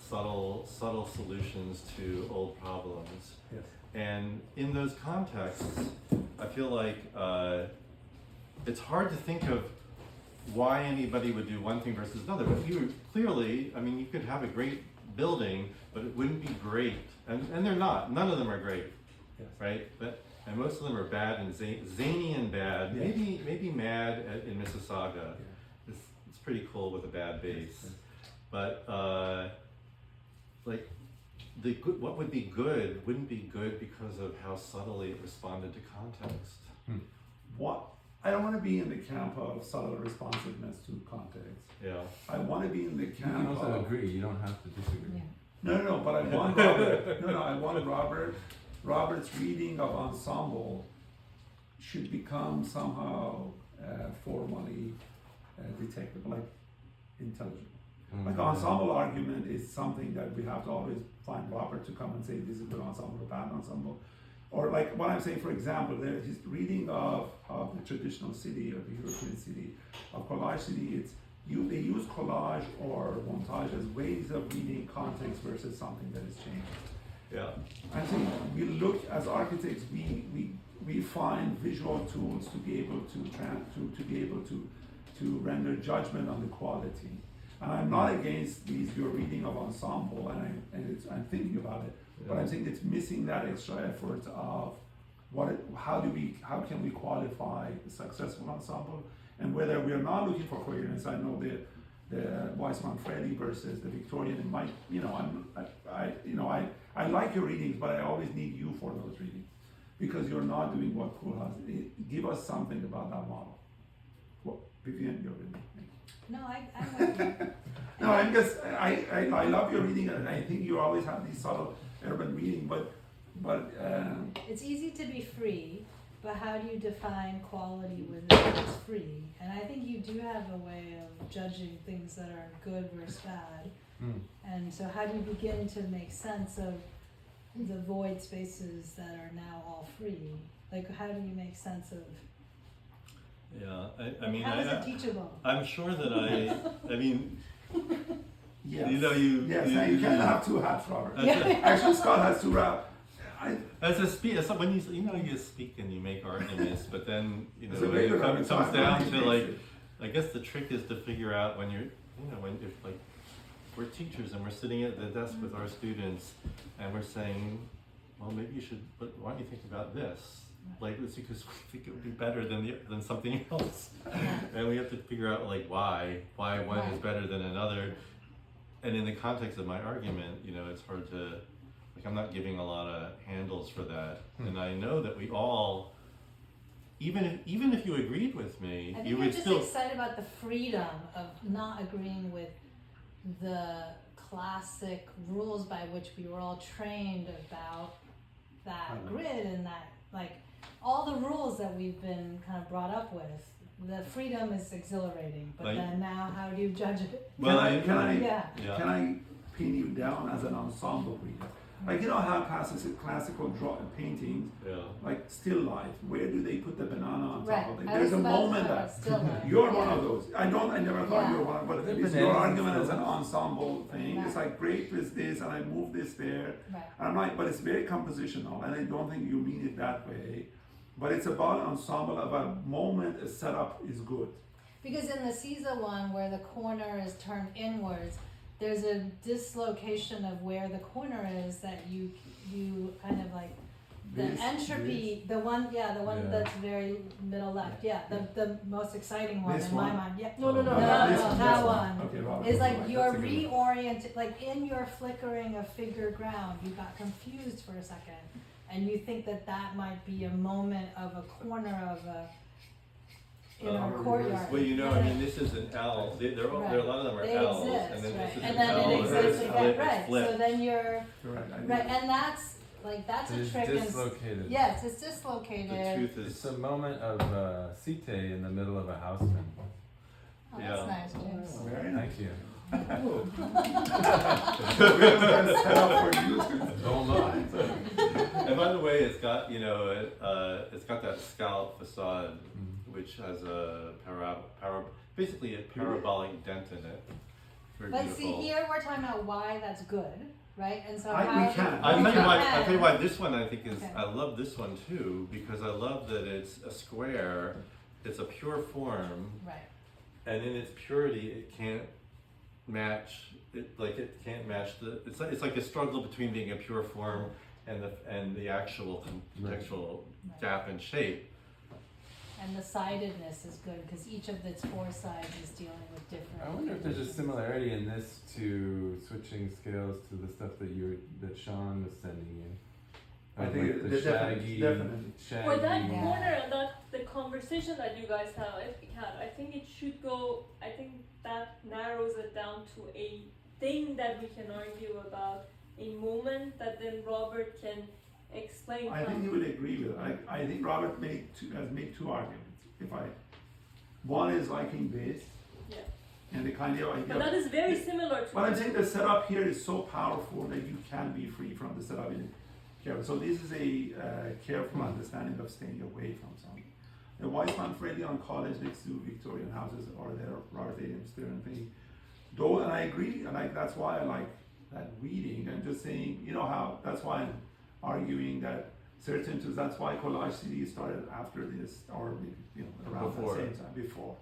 subtle solutions to old problems. Yes. And in those contexts, I feel like it's hard to think of why anybody would do one thing versus another. But you clearly, I mean, you could have a great building, but it wouldn't be great. And they're not. None of them are great, Yes. right? And most of them are bad and zany and bad. Yes. Maybe mad in Mississauga. Yeah. It's pretty cool with a bad bass. Yes. But like the good, what would be good wouldn't be good because of how subtly it responded to context. What I don't want to be in the camp of subtle responsiveness to context. Yeah. I want to be in the You camp can also of agree. You don't have to disagree. no, but I want Robert. I want Robert's reading of ensemble should become somehow formally detectable, like intelligible. Like ensemble argument is something that we have to always find Robert to come and say this is good ensemble or bad ensemble. Or like what I'm saying, for example, his reading of the traditional city or the European city, of collage city, they use collage or montage as ways of reading context versus something that is changed. Yeah. I think we look as architects, we find visual tools to be able to render judgment on the quality. And I'm not against your reading of ensemble, I'm thinking about it, but I think it's missing that extra effort of how can we qualify a successful ensemble, and whether we are not looking for coherence. I know the Weissman Freddy versus the Victorian, it might, I like your readings, but I always need you for those readings because you're not doing what Koolhaas. Give us something about that model. Well, Vivian, you're reading. No, I'm with you. No, I'm just I love your reading, and I think you always have these subtle urban reading, but It's easy to be free, but how do you define quality when it's free? And I think you do have a way of judging things that are good versus bad. And so how do you begin to make sense of the void spaces that are now all free? Like how do you make sense of Yeah. I mean, how is it teachable? I'm sure that I mean, yes. you can't have two hats, Robert. Yeah. Actually, Scott has two hats. As when you speak and you make arguments, but then It's when a it regular comes down to like, it. I guess the trick is to figure out when if like we're teachers and we're sitting at the desk with our students and we're saying, well, maybe you should. But why don't you think about this? Like it's because we think it would be better than something else, and we have to figure out like why one is better than another. And in the context of my argument, it's hard to. I'm not giving a lot of handles for that, and I know that we all, even if you agreed with me, I think you you're would just still. excited about the freedom of not agreeing with the classic rules by which we were all trained about that grid and that, like, all the rules that we've been kind of brought up with. The freedom is exhilarating, but then now how do you judge it? Well, Can I yeah. pin you down as an ensemble reader? Like how classical paintings, like still life. Where do they put the banana on top of it? There's a moment that you're one of those. I never thought you were one, but it's your argument as an ensemble thing. It's like great is this, and I move this there. And I'm like, but it's very compositional, and I don't think you mean it that way. But it's about ensemble, about moment. A setup is good. Because in the Caesar one, where the corner is turned inwards, there's a dislocation of where the corner is that you kind of like the entropy, the one that's very middle left, the most exciting one in my mind. Yeah, No, that one. Okay, Robert, It's like right. you're That's a good one. reoriented, like in your flickering of figure ground, you got confused for a second, and you think that might be a moment of a corner of a in our courtyard. Well, I mean, this is an L. There are a lot of them are They L's, exist, and then this is and an then L, it and exists it's again, flipped. So then you're Correct. right, and that's a It's trick. dislocated. Yes, it's The dislocated. truth is, It's a moment of cite in the middle of a houseman. Oh, Yeah. that's nice, James. Very nice. Thank you. Set up for you. Don't lie. and by the way, it's got, you know, it's got that scallop facade, which has a basically a parabolic dent in it. Very But beautiful. see, here we're talking about why that's good, right? And so We how can. I'll tell you why. can. I'll tell you why this one I think is. Okay. I love this one too because I love that it's a square. It's a pure form, Right. and in its purity, it can't match. It can't match the. It's like a struggle between being a pure form and the actual contextual Right. gap and shape. And the sidedness is good because each of its four sides is dealing with different. I wonder if there's a similarity in this to switching scales to the stuff that Sean was sending you. I Of, think like, the there's shaggy, definitely. For that shaggy. Yeah. corner, the conversation that you guys had, I think it should go. I think that narrows it down to a thing that we can argue about, a moment that then Robert can explain. I how- think you would agree with it. I think Robert has made two arguments. One is liking this, Yeah. and the kind of idea. But that is very similar to. What I'm saying, the setup here is so powerful that you can be free from the setup in care. So this is a careful understanding of staying away from something. The Weissman Freddy on college next to Victorian houses are there, Robert Adams there and thing. Though, and I agree, and that's why I like that reading and just saying, you know how, that's why I'm arguing that certain tools, that's why Collage CD started after this, or maybe, you know, around Before. the same time, before.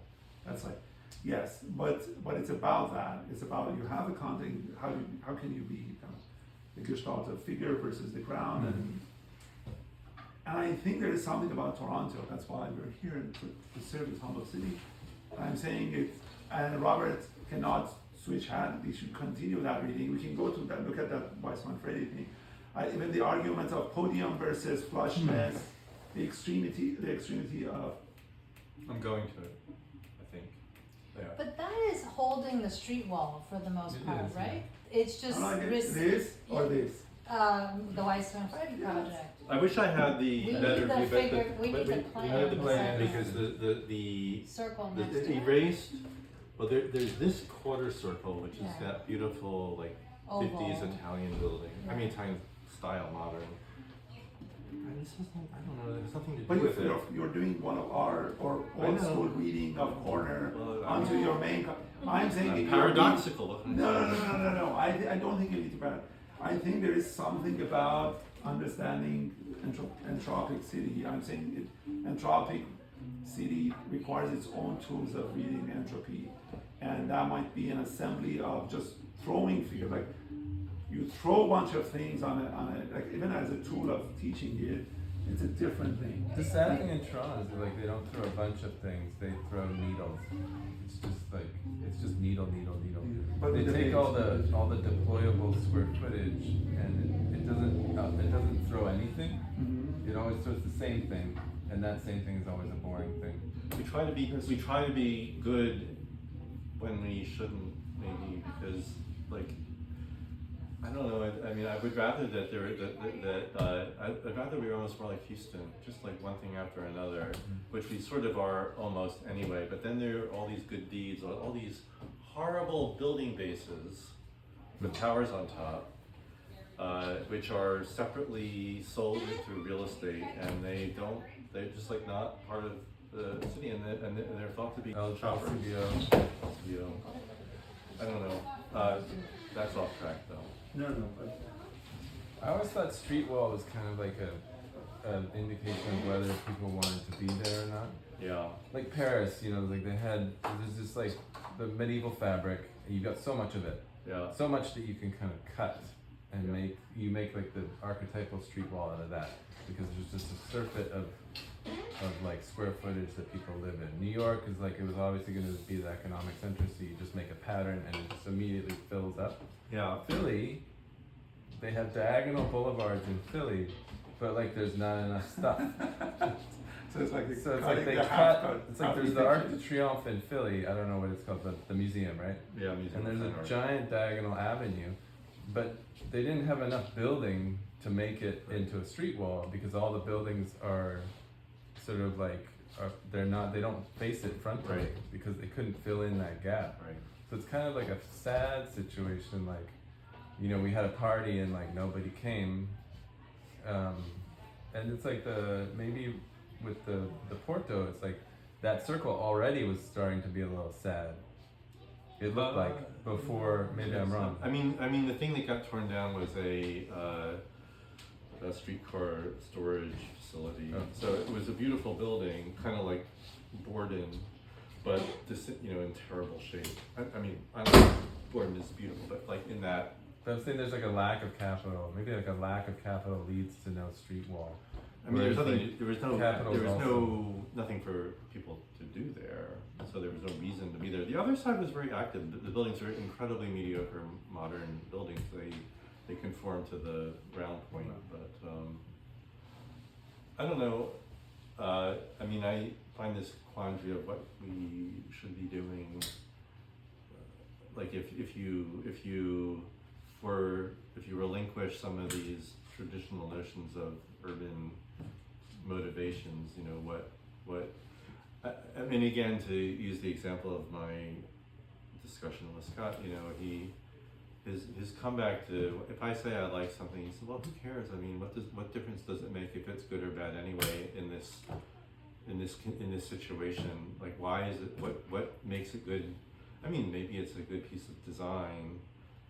That's like, yes, but it's about that. It's about you have a content, how can you be kind of the gestalt of figure versus the ground, and I think there is something about Toronto. That's why we're here to serve this humble city. I'm saying it, and Robert cannot switch hand. We should continue that reading. We can go to that, look at that Weissman Freddy thing. Even the argument of podium versus flushness, the extremity of. I'm going to it. I think. Yeah. But that is holding the street wall for the most It part, is, yeah. right? It's just I like it. risk- This or this. the Weissman Freddy project. I wish I had the We better need the view, figure- we but need the we plan had the beside plan it. because the Circle next the to it. erased. Well, there's this quarter circle, which is Yeah. that beautiful like Oval. 50s Italian building. I mean Yeah. Italian style, modern. And this is I don't know. There's something to do But with it. you're doing one of our or I old know. school reading of corner Well, onto your main. I'm saying if you're paradoxical. No. I don't think you need to ban it. I think there is something about understanding entropic city. I'm saying entropic city requires its own tools of reading entropy, and that might be an assembly of just throwing figures. Like you throw a bunch of things on a like even as a tool of teaching it, it's a different thing. The sad thing in Toronto is that, like, they don't throw a bunch of things, they throw needles. It's just needle. But They with the take base- all the deployable square footage and it doesn't throw anything. Mhm. It always throws the same thing, and that same thing is always a boring thing. We try to be good when we shouldn't, maybe, because like I don't know. I mean, I would rather that I'd rather we were almost more like Houston, just like one thing after another, which we sort of are almost anyway. But then there are all these good deeds, all these horrible building bases with towers on top, which are separately sold through real estate, and they're just like not part of the city, and they're thought to be El shoppers. Presidio. I don't know. That's off track though. No. But I always thought street wall was kind of like an indication of whether people wanted to be there or not. Yeah. Like Paris, like there's this like the medieval fabric, and you got so much of it. Yeah. So much that you can kind of cut and make like the archetypal street wall out of that, because there's just a surfeit of like square footage that people live in. New York is like, it was obviously going to be the economic center, so you just make a pattern and it just immediately fills up. Yeah. Philly, they have diagonal boulevards in Philly, but like there's not enough stuff. so it's like They cut. It's like there's the Arc de Triomphe in Philly. I don't know what it's called, the museum, right? Yeah. Museum And there's of a Fine giant diagonal avenue, but they didn't have enough building to make it into a street wall, because all the buildings are sort of like they don't face it frontally, Right. because they couldn't fill in that gap. Art. Right. So it's kind of like a sad situation. Like, we had a party and like nobody came, and it's like maybe with the Porto, it's like that circle already was starting to be a little sad. It looked like before. Maybe I'm wrong. I mean, the thing that got torn down was a streetcar storage facility. Oh. So it was a beautiful building, kind of like Borden, but just in terrible shape. I mean, I don't know, Borden is beautiful, but like in that. But I'm saying there's like a lack of capital. Maybe like a lack of capital leads to no street wall. I mean, Whereas, there was nothing for people to do there, so there was no reason to be there. The other side was very active. The buildings are incredibly mediocre, modern buildings. They conform to the round point, but I don't know. I mean, I find this quandary of what we should be doing. Like if you relinquish some of these traditional notions of urban motivations, what I mean, again, to use the example of my discussion with Scott, his comeback to, if I say I like something, he said, well, who cares? I mean, what difference does it make if it's good or bad anyway in this situation? Like, why is it, what makes it good? I mean, maybe it's a good piece of design,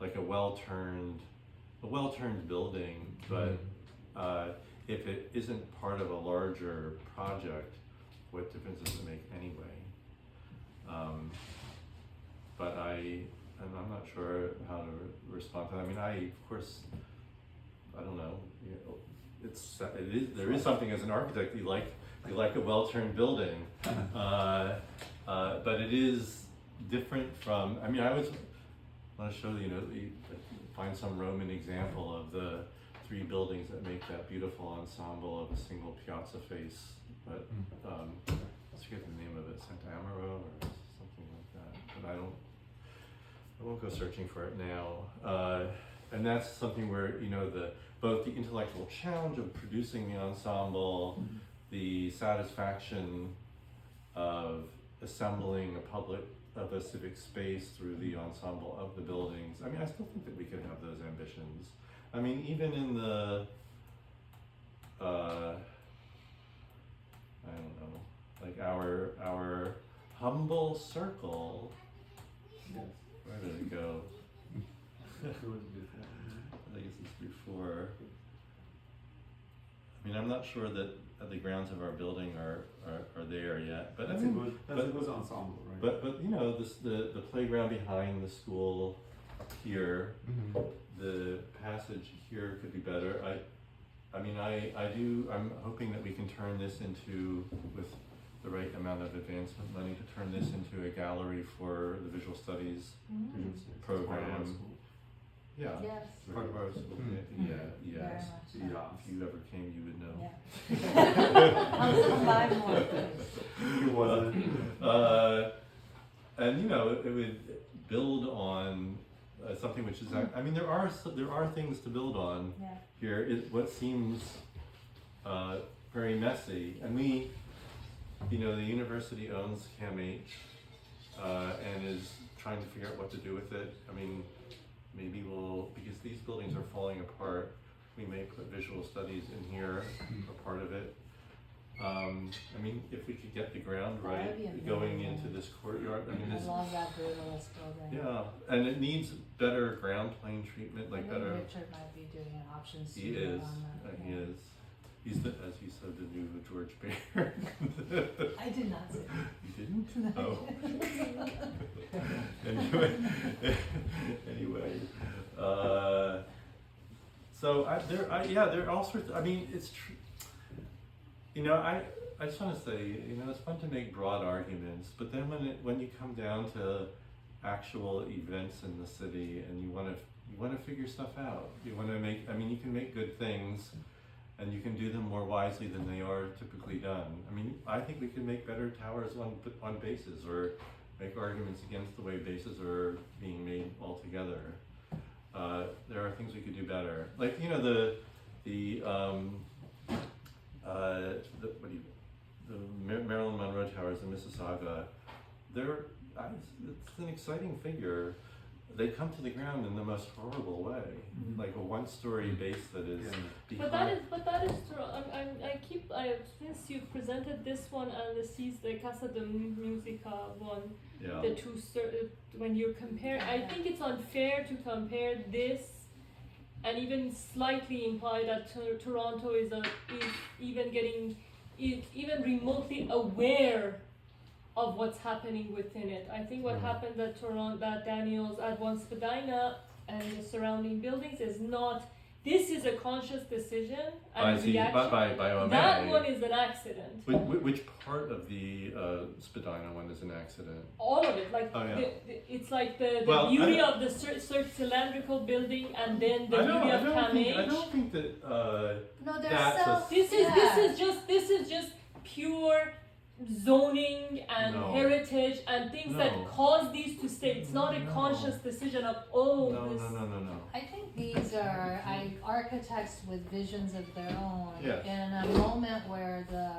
like a well-turned building, but if it isn't part of a larger project, what difference does it make anyway? But I'm not sure how to respond to that. I mean, I don't know. There is something as an architect you like a well-turned building, but it is different from. I mean, I want to show find some Roman example of the three buildings that make that beautiful ensemble of a single piazza face. But I forget the name of it, Sant'Amaro or something like that. But I won't go searching for it now. And that's something where both the intellectual challenge of producing the ensemble, the satisfaction of assembling a civic space through the ensemble of the buildings. I mean, I still think that we could have those ambitions. I mean, even in the, I don't know, like our humble circle. Yes. Where did it go? I guess it's before. I mean, I'm not sure that the grounds of our building are there yet, but That's I mean, a good ensemble, right? But the playground behind the school up here, the passage here could be better. I'm hoping that we can turn this into, with the right amount of advancement money, to turn this into a gallery for the visual studies program. Yeah. Yes. Part of our school. Yeah. Yes. Very much Yeah. so. If you ever came, you would know. Yeah. I'll buy more, please. It wasn't. And it would build on something which is. I mean, there are things to build on here. What seems very messy, and we, the university owns CAMH and is trying to figure out what to do with it. I mean, maybe because these buildings are falling apart, we may put visual studies in here, a part of it. I mean, if we could get the ground right, going into this courtyard. I mean, I love that brutalist building. Yeah, and it needs better ground plane treatment, I think better. Richard might be doing an option He studio is. on that. He is. He's as you said, the new George Baird. I did not say that. You didn't? Oh. Anyway. So there are all sorts. I mean, it's true. I just want to say, it's fun to make broad arguments, but then when you come down to actual events in the city and you want to figure stuff out, you want to make. I mean, you can make good things, and you can do them more wisely than they are typically done. I mean, I think we can make better towers on bases, or make arguments against the way bases are being made altogether. There are things we could do better, like the Marilyn Monroe Towers in Mississauga. It's an exciting figure. they come to the ground in the most horrible way, like a one-story base that is behind. But that is true. Since you presented this one and the Casa de Musica one, Yeah. the two when you compare, I think it's unfair to compare this and even slightly imply that Toronto is even remotely aware of what's happening within it. I think what happened at Daniels at One Spadina and the surrounding buildings is not. This is a conscious decision and reaction. By OMA. That one is an accident. Which part of the Spadina one is an accident? All of it, like Oh, yeah. it's like the Well, beauty of the cylindrical building, and then the beauty of Camage. I don't think that. No, there's That's self. This is just pure zoning and No. heritage and things that No. cause these to stay. It's not a No. conscious decision of No. I think these are architects with visions of their own. Yes. In a moment where the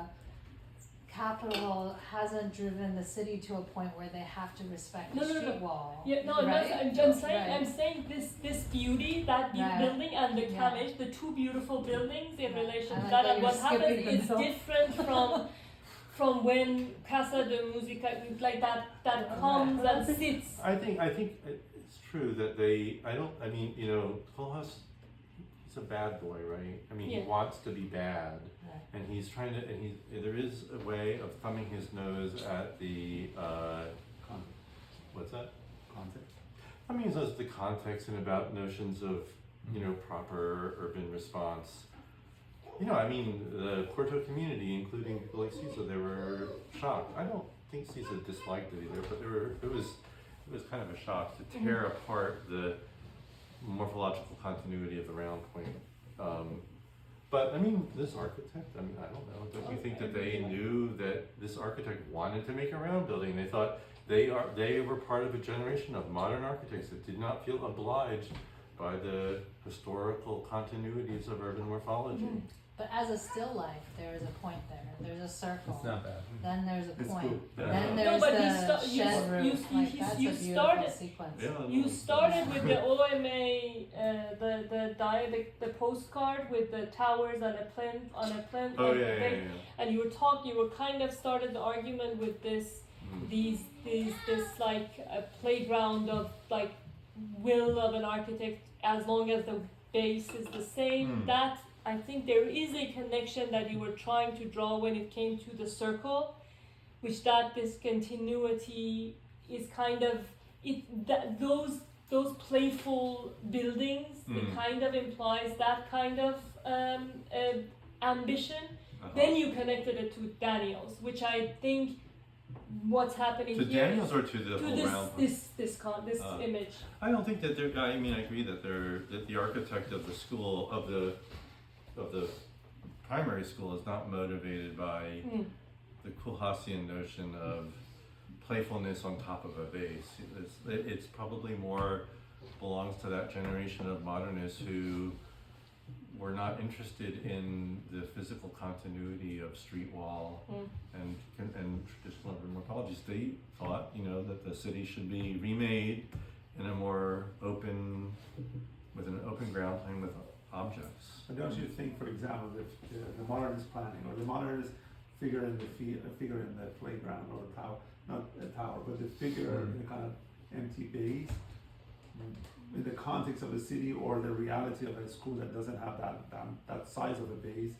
capital hasn't driven the city to a point where they have to respect the street wall. Yeah, no, right? I'm saying this beauty, that Right. building and the Yeah. Camage, the two beautiful buildings in relation I to like that, that and you're what happens skipping the is middle. different from when Casa de Musica, like that comes and sits. I think it's true that I mean, you know, Kohlhaas, he's a bad boy, right? I mean, Yeah. he wants to be bad, Right. and he's trying to, there is a way of thumbing his nose at the, what's that? Context. Thumbing his nose at the context and about notions of, you know, proper urban response. You know, I mean, the Puerto community, including people like Cesar, they were shocked. I don't think Cesar disliked it either, but it was kind of a shock to tear apart the morphological continuity of the round point. But I mean, this architect, I mean, I don't know. Don't you think that they knew that this architect wanted to make a round building? They thought they were part of a generation of modern architects that did not feel obliged by the historical continuities of urban morphology. But as a still life, there is a point there. There's a circle. It's not bad. Then there's a It's point. cool. Then Yeah. there's No, but the shed roof. Like, that's a you beautiful started- sequence. Yeah, no, You started with the OMA, the postcard with the towers and a plinth on a plinth. Oh and yeah, the yeah, thing. yeah. And you were kind of started the argument with this like a playground of like will of an architect as long as the base is the same. That I think there is a connection that you were trying to draw when it came to the circle, which that discontinuity is kind of those playful buildings. It kind of implies that kind of ambition. Then you connected it to Daniels, which I think what's happening To here Daniels or to the to whole round? this image. I don't think that they're. I mean, I agree that the architect of the school of the primary school is not motivated by the Kohlhaasian notion of playfulness on top of a base. It's probably more belongs to that generation of modernists who were not interested in the physical continuity of street wall and traditional urban morphologies. They thought, you know, that the city should be remade in a more open, with an open ground plane with objects. But don't you think, for example, the modernist planning or the modernist figure in the playground or tower, not a tower, but the figure in a kind of empty base, in the context of a city or the reality of a school that doesn't have that size of a base,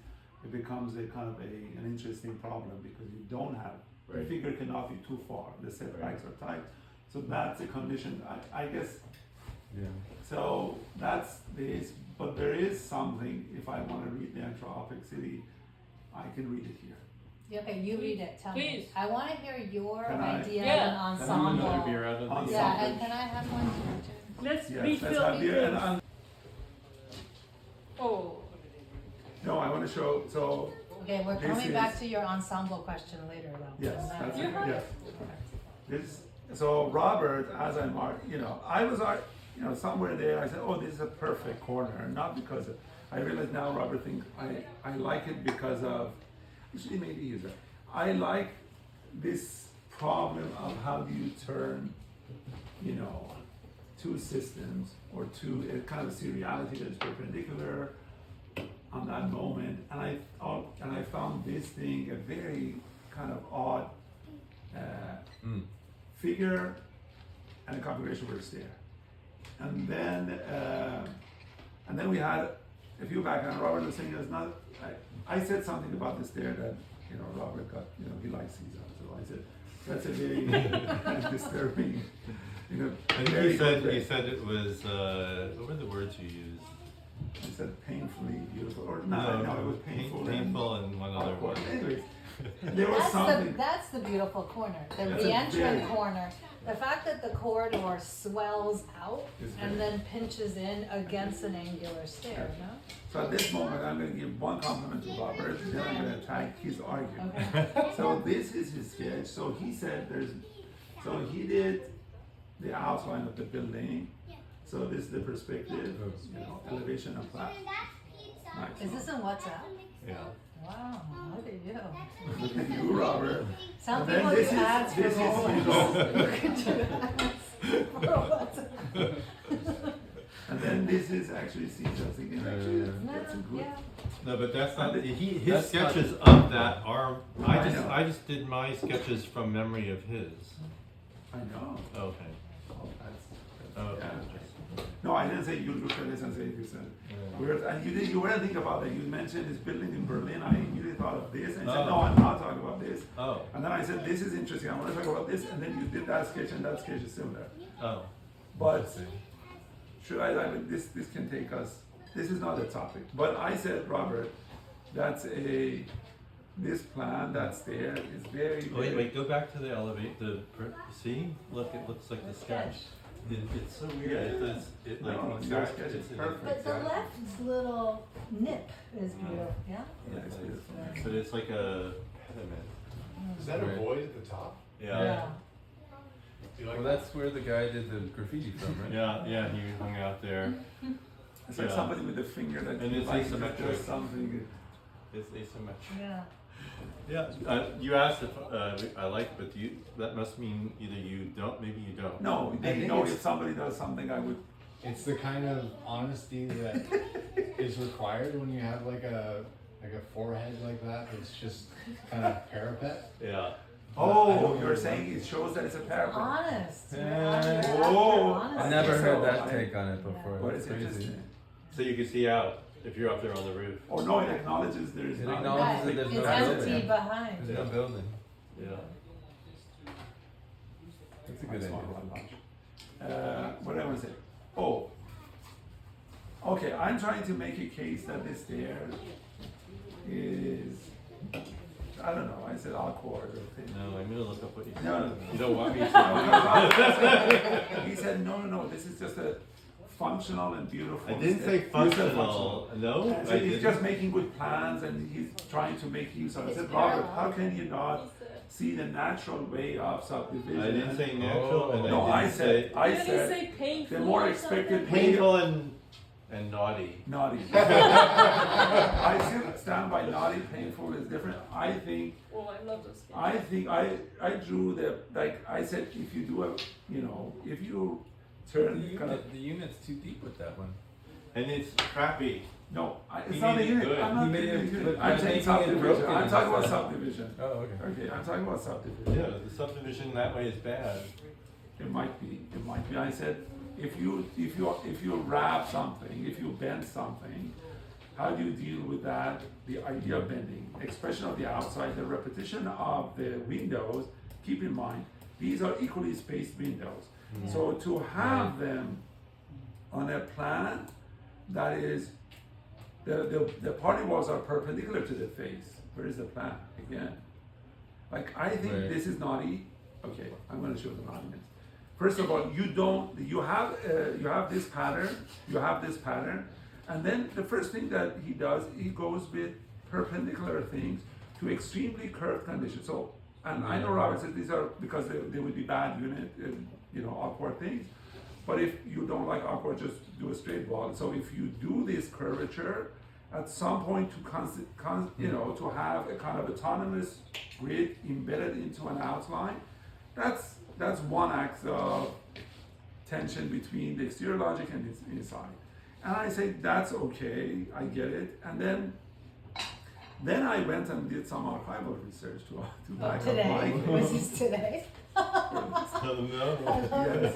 it becomes a kind of an interesting problem because you don't have, the Right. figure cannot be too far, the setbacks are tight. So that's a condition, I guess. Yeah. So that's this, but there is something, if I want to read the Entropic City, I can read it here. Okay, you read it. Tell Please. me. I want to hear your Can I- idea Yeah. of an ensemble. Another beer out of On the Yeah, something. and can I have one too? Let's Yes, refill. let's have beer and Oh, no, I want to show, so, Okay, we're This coming is- back to your ensemble question later, though. yes, that's You it, have- yes. So Robert, as I'm, I was, somewhere there, I said, oh, this is a perfect corner, not because I realize now Robert thinks I like it because of, actually maybe he's right. I like this problem of how do you turn, two systems or two kind of a seriality that is perpendicular on that moment, and I found this thing a very kind of odd figure and a configuration for a stair, and then we had a few background. Robert was saying it's not. I said something about the stair that Robert got. He likes Caesar, so I said that's a very disturbing. I think you said it was. What were the words you used? I said painfully beautiful, or no, it was painful and one other awkward. word. Anyways, there was something. That's the beautiful corner, the That's a re-entrant very- corner. The fact that the corridor swells out It's and very- then pinches in against an angular stair, no? So at this moment, I'm going to give one compliment to Robert, then I'm going to attack his argument. Okay. So this is his sketch. So he said so he did the outline of the building. So this is the perspective, elevation and flat. Nice. Is this in WhatsApp? Yeah. Wow, look at you. Look at you, Robert. Some And then people this do is- ads for this is Rolex. You could do ads for WhatsApp. And then this is actually Caesar thinking actually that's a good. Yeah. No, but that's not. His That's sketches of that are. I know. I just did my sketches from memory of his. I know. Okay. Oh, that's Oh, yeah. okay. No, I didn't say you look at this and say this. And you weren't thinking about that. You mentioned this building in Berlin. I immediately thought of this and said, no, I'm not talking about this. Oh. And then I said, this is interesting. I want to talk about this. And then you did that sketch, and that sketch is similar. Oh. But should I mean, this can take us. This is not a topic. But I said, Robert, this plan that's there is very. Wait. Go back to the elevate. See, look. It looks like the sketch. It's so weird. It like No, exact. your sketch is it's perfect. But the left little nip is beautiful, yeah? Yeah, it's beautiful. But it's like a pediment. Is that a void at the top? Yeah. You like Well, that's where the guy did the graffiti from, right? Yeah. He hung out there. It's like Yeah. somebody with a finger that And you it's like asymmetric. does something. It's asymmetric. Yeah. Yeah. You asked if I like it, but that must mean either you don't, maybe you don't. No, I they think know it's- if somebody does something, I would. It's the kind of honesty that is required when you have like a forehead like that. It's just kind of parapet. Yeah. Oh, you're saying it shows that it's a parapet. Honest. Oh, I never heard that I- take on it before. But That's it's crazy. interesting. So you can see out if you're up there on the roof. Or no, it acknowledges there is It not. acknowledges Right, that there's it's no empty building. behind. There's no building. Yeah. That's a good Nice idea. one. What I want to say? Oh, okay. I'm trying to make a case that this there is. I don't know. I said awkward or thing. No, I'm gonna look up what you said. No. You don't want me to. He said, no. This is just a functional and beautiful. I didn't say You said functional. No, And I so he's didn't. just making good plans, and he's trying to make use of it. I said, Robert, how can you not see the natural way of subdivision? I didn't say natural, and No, I I didn't said, say I Didn't he said say painful the more or expected something? way- painful and naughty. naughty. I still stand by naughty. Painful is different. I think Oh, I love those sketches. I drew I said if you do if you turn kind of The unit's too deep with that one. And it's crappy. no, it's He not a made it unit. good. I'm not He made doing it a unit. good I'm by saying making it subdivision. broken I'm talking about instead. subdivision. Oh, okay. Okay, I'm talking about subdivision. Yeah, the subdivision that way is bad. It might be. I said if you wrap something, if you bend something, how do you deal with that? The idea of bending, expression of the outside, the repetition of the windows. Keep in mind, these are equally spaced windows. So to have them on a plan that is, the party walls are perpendicular to the face. Where is the plan again? Like I think Right. this is naughty. Okay, I'm going to show the naughtiness. First of all, you have this pattern, and then the first thing that he does, he goes with perpendicular things to extremely curved conditions. So, and I know Robert said these are because they would be bad unit, awkward things. But if you don't like awkward, just do a straight wall. So if you do this curvature, at some point to have a kind of autonomous grid embedded into an outline, that's one act of tension between the exterior logic and its inside. And I say, that's okay, I get it. And then I went and did some archival research to back up Today? my Was this today? Yeah.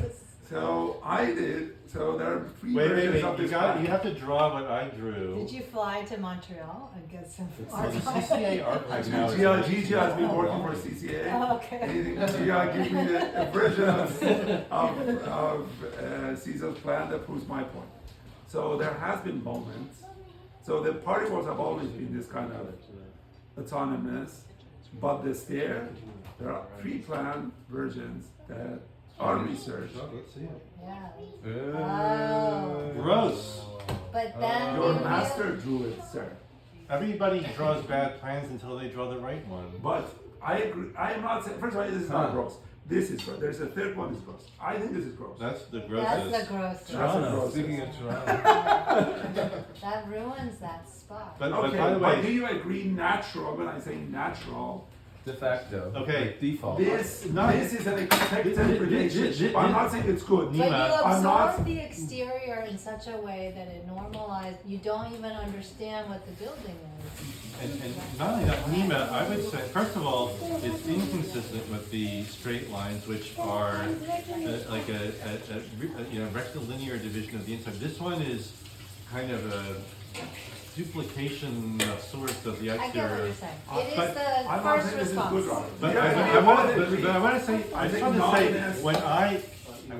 So I did. So there are three versions of You this plan. have to draw what I drew. Did you fly to Montreal and get some It's the archive? CCA archive now. Gigi has been working for CCA. Oh, okay. Anything Gigi, give me a version of Caesar's plan that proves my point. So there has been moments. So the party walls have always been this kind of autonomous, but there are pre-planned versions that are researched. Let's see it. Yeah. Oh. Gross. But then Your you master drew it, sir. Everybody draws bad plans until they draw the right one. But I agree. I am not saying. First of all, this is not gross. This is gross. There's a third one is gross. I think this is gross. That's the That's grossest. the gross. Toronto. Speaking of Toronto. That ruins that spot. But Okay, by the but do way, you agree natural, when I say natural, De facto. Okay. Like default. this is an expected relationship. I'm not saying it's good. But you Nima, I'm not- absorb the exterior in such a way that it normalizes, you don't even understand what the building is. and not only that, Nima, I would say, first of all, it's inconsistent with the straight lines, which are like a rectilinear division of the inside. This one is kind of a duplication of sorts of the I get what exterior. you're saying. It But is the I'm not first saying this is response. good, Robert. But Yeah, I want to say, I I just think want to say, non-ness- when I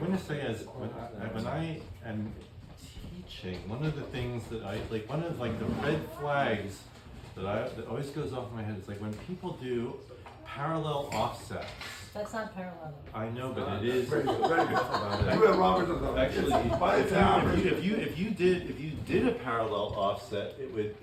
want to say as when I am teaching, one of the things that I like, one of like the red flags that always goes off in my head is like when people do parallel offsets. That's not parallel. I know, but it is. Very good, very good. You and Robert are the- Actually, but it's average. if you did a parallel offset, it would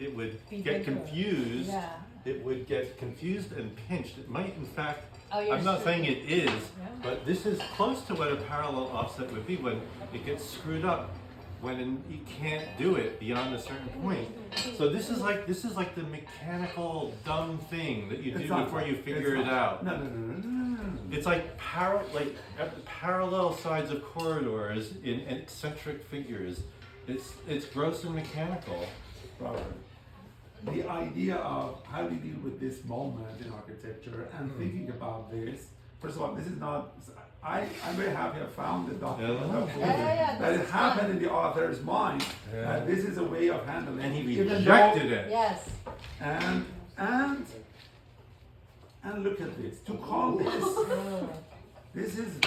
Be get bigger. confused. Yeah. It would get confused and pinched. It might, in fact, Oh, you're I'm not saying it is, Yeah. but this is close to what a parallel offset would be when it gets screwed up, when you can't do it beyond a certain point. So this is like the mechanical dumb thing that you do It's not before fun. you figure It's it not. out. No. It's like parallel sides of corridors in eccentric figures. It's gross and mechanical. Robert, the idea of how we deal with this moment in architecture and thinking about this, first of all, this is not, I'm very happy I found the document Yeah. that proves Yeah, that this it is happened fun. in the author's mind, Yeah. that this is a way of handling And he even though- rejected it. Yes. And look at this. To call this is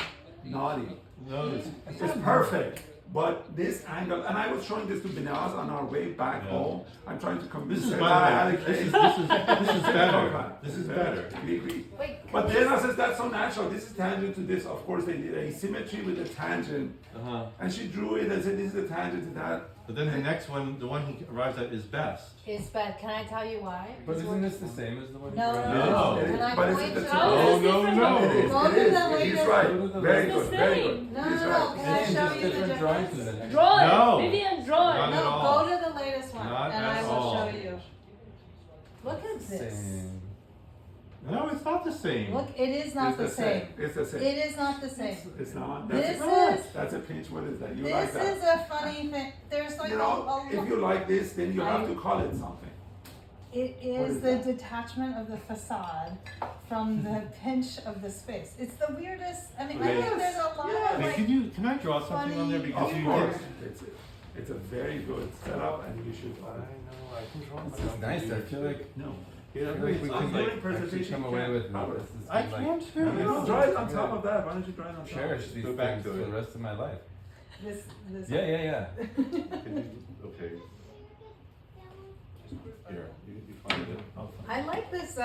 naughty. No, it's It's perfect. But this angle, and I was showing this to Binaz on our way back Yeah. home. I'm trying to convince This is her by that I the had way, a case. this is better. This is better. We agree. Wait, But then I says that's so natural. This is tangent to this. Of course, they did a symmetry with a tangent, Uh-huh. and she drew it and said this is a tangent to that. But then the next one, the one he arrives at, is best. it's bad. Can I tell you why? But isn't this the same as the one you No, brought no, up? No. no. Can I But it's point the to two- How Oh, is no, this no. different? It is. Go It to is. the He's latest- right. Go to the Very It's good. the Very same. good. No, He's no, right. no. Can I Same, show just you the different drawing difference? convention. Draw it. No. Vivian, draw Not it. at No, all. go to the latest one, Not and at I will all. show you. Look at this. Same. No, it's not the same. Look, it is not It's the same. It's the same. It is not the same. It's not. This That's is- that's a pinch. What is that? You like This that? is a funny thing. There's like You know, a if you like this, then you have I- to call it something. It What is is the that? detachment of the facade from the pinch of the space. It's the weirdest. I mean, I Okay. think there's a lot Yes. of Wait, like. can I draw something on there funny- because Of you course, did? it's a very good setup, and you should. I know, I can draw This is nice. I feel like No. I feel like we I'm can doing like actually presentation, come you away can't. with Robert. this. Is I like, can too. No, No, draw it on top of that. Why don't you draw it on top? cherish these Go back things to for it. the rest of my life. This. Yeah. Okay. Here, you find it. I like this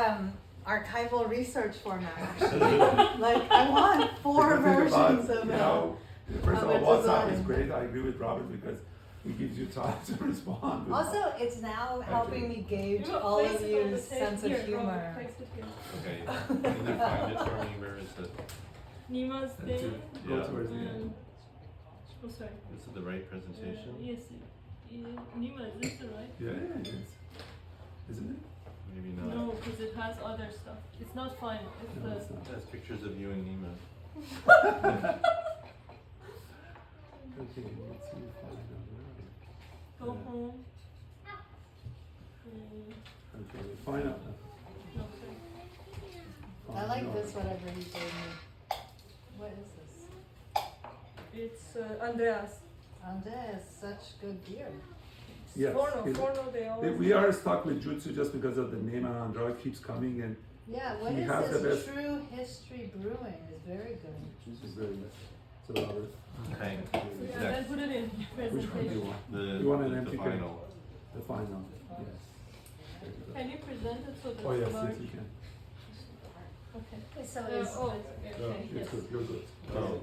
archival research format. Actually, like I want four Because think about, versions of you it. know, first of of all, a WhatsApp is design. great. I agree with Robert because it gives you time to respond. with- Also, it's now helping me gauge You know, all place of it on the you's same- sense of here, Robert, humor. place it here. Okay, can you find it for me? Where is it? Nima's to thing. go Yeah. towards the end. And, oh, sorry. This is the right presentation? Yes. Nima, is this the right? Yeah, it is. Isn't it? Maybe not. No, because it has other stuff. It's not final. It's No, the. it's not. That's pictures of you and Nima. Okay, let's see if I Go home. Okay, find out. Okay. I like No. this, whatever you gave me. What is this? It's Andreas. Andres, such good beer. Yes, Forno, it- Forno, they always. We are stuck with Jutsu just because of the name, and Android keeps coming, and Yeah, what He is has the this? best- True History Brewing is very good. this is very nice. So, Robert, Okay. Yeah, then put it in which one do you presentation. want? The, You want an the empty can? final. The final, yes. Can you present it so that Oh, yes, it's large? yes, you can. Okay. So Oh, it's, okay, It's yes. good, you're good. Oh.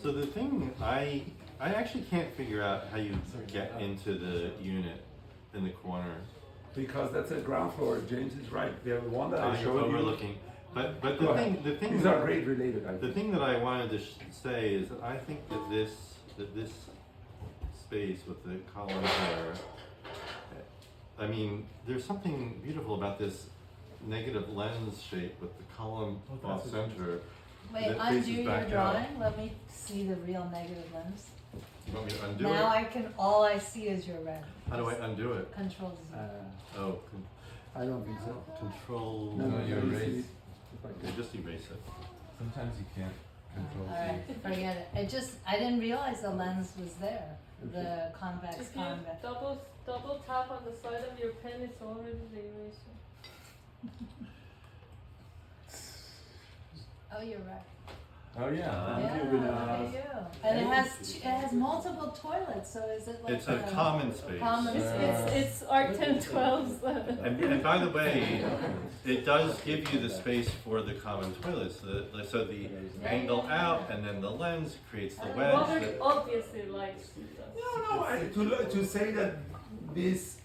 So the thing, I actually can't figure out how you get into the unit in the corner. Because that's a ground floor, James is right. We have one that I You're showed you. overlooking. But Go the ahead. thing These are grade related, I the think. thing that I wanted to say is that I think that this space with the columns there, I mean, there's something beautiful about this negative lens shape with the column Oh, off that's center. wait, that undo faces your back out. drawing. Let me see the real negative lens. You want me to undo Now it? all I see is your red. How do I undo it? Control Z. Oh, I don't think so. control. No, No, no, you you erase. see. If I Okay, can- just erase it. Sometimes you can't control Alright, forget it. I didn't realize the lens was there. The convex If you convex. double tap on the side of your pen, it's already the eraser. Oh, you're right. Oh yeah. Thank Yeah, you, look Vinay. at you. And it has multiple toilets, so is it like It's a common space. common It's Arc 1012's. And by the way, it does give you the space for the common toilets. So the angle out and then the lens creates the wedge. Robert that- obviously likes that. No, to say that this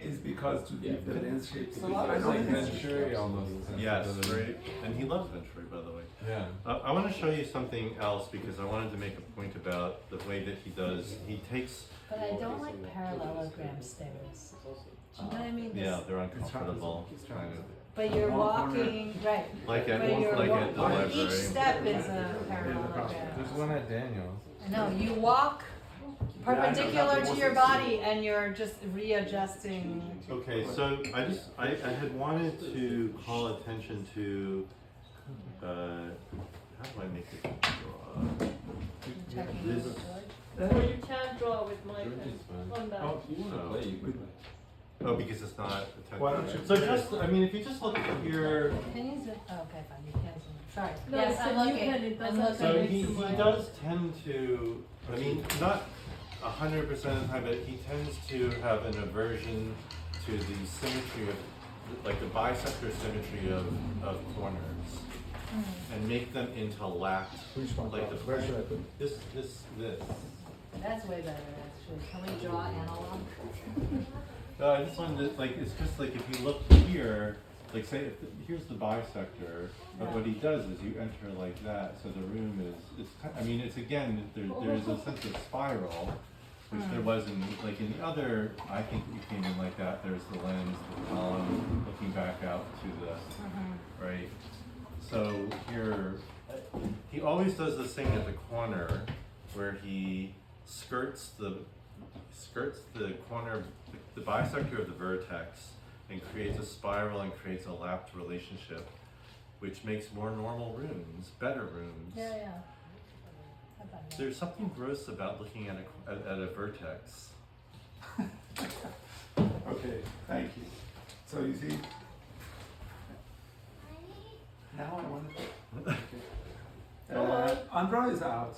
is because to give the lens shape. It's a lot I of don't like think it's- Venturi almost. Yes, sensibility. right. And he loves Venturi, by the way. Yeah. I want to show you something else because I wanted to make a point about the way that he does. He takes, But I don't like parallelogram stairs. Do you know what I mean? yeah, This- they're uncomfortable, kind of. But you're One corner. walking, right. Like at, But you're like wa- at the Each library. step is a There's parallelogram. one at Daniel's. No, you walk perpendicular to your body and you're just readjusting. Okay, so I had wanted to call attention to, how do I make it draw? Checking This- the board. Or you can't draw with my pen on that. Oh, oh, because it's not Why don't you? So just, I mean, if you just look here, Can you zoom? Oh, okay, fine. You can't zoom. Sorry. No, Yes, it's I'm a new looking. pen, it I'm doesn't looking. so say- he does tend to, I mean, not 100% of the time, but he tends to have an aversion to the symmetry of, like the bisector symmetry of corners, and make them into lapped, Which one? like the Where should I put it? this. That's way better, actually. Can we draw analog? No, I just wanted to, like, it's just like if you look here, like say, here's the bisector, but what he does is you enter like that, so the room is, I mean, it's again, there's a sense of spiral, which there was in, like in the other, I think you came in like that, there's the lens, the column, looking back out to the, right? So here, he always does this thing at the corner where he skirts the corner, the bisector of the vertex, and creates a spiral and creates a lapped relationship, which makes more normal rooms, better rooms. Yeah, yeah. How about that? There's something gross about looking at a vertex. Okay, thank you. So you see, now I want to. Come on. Andra is out.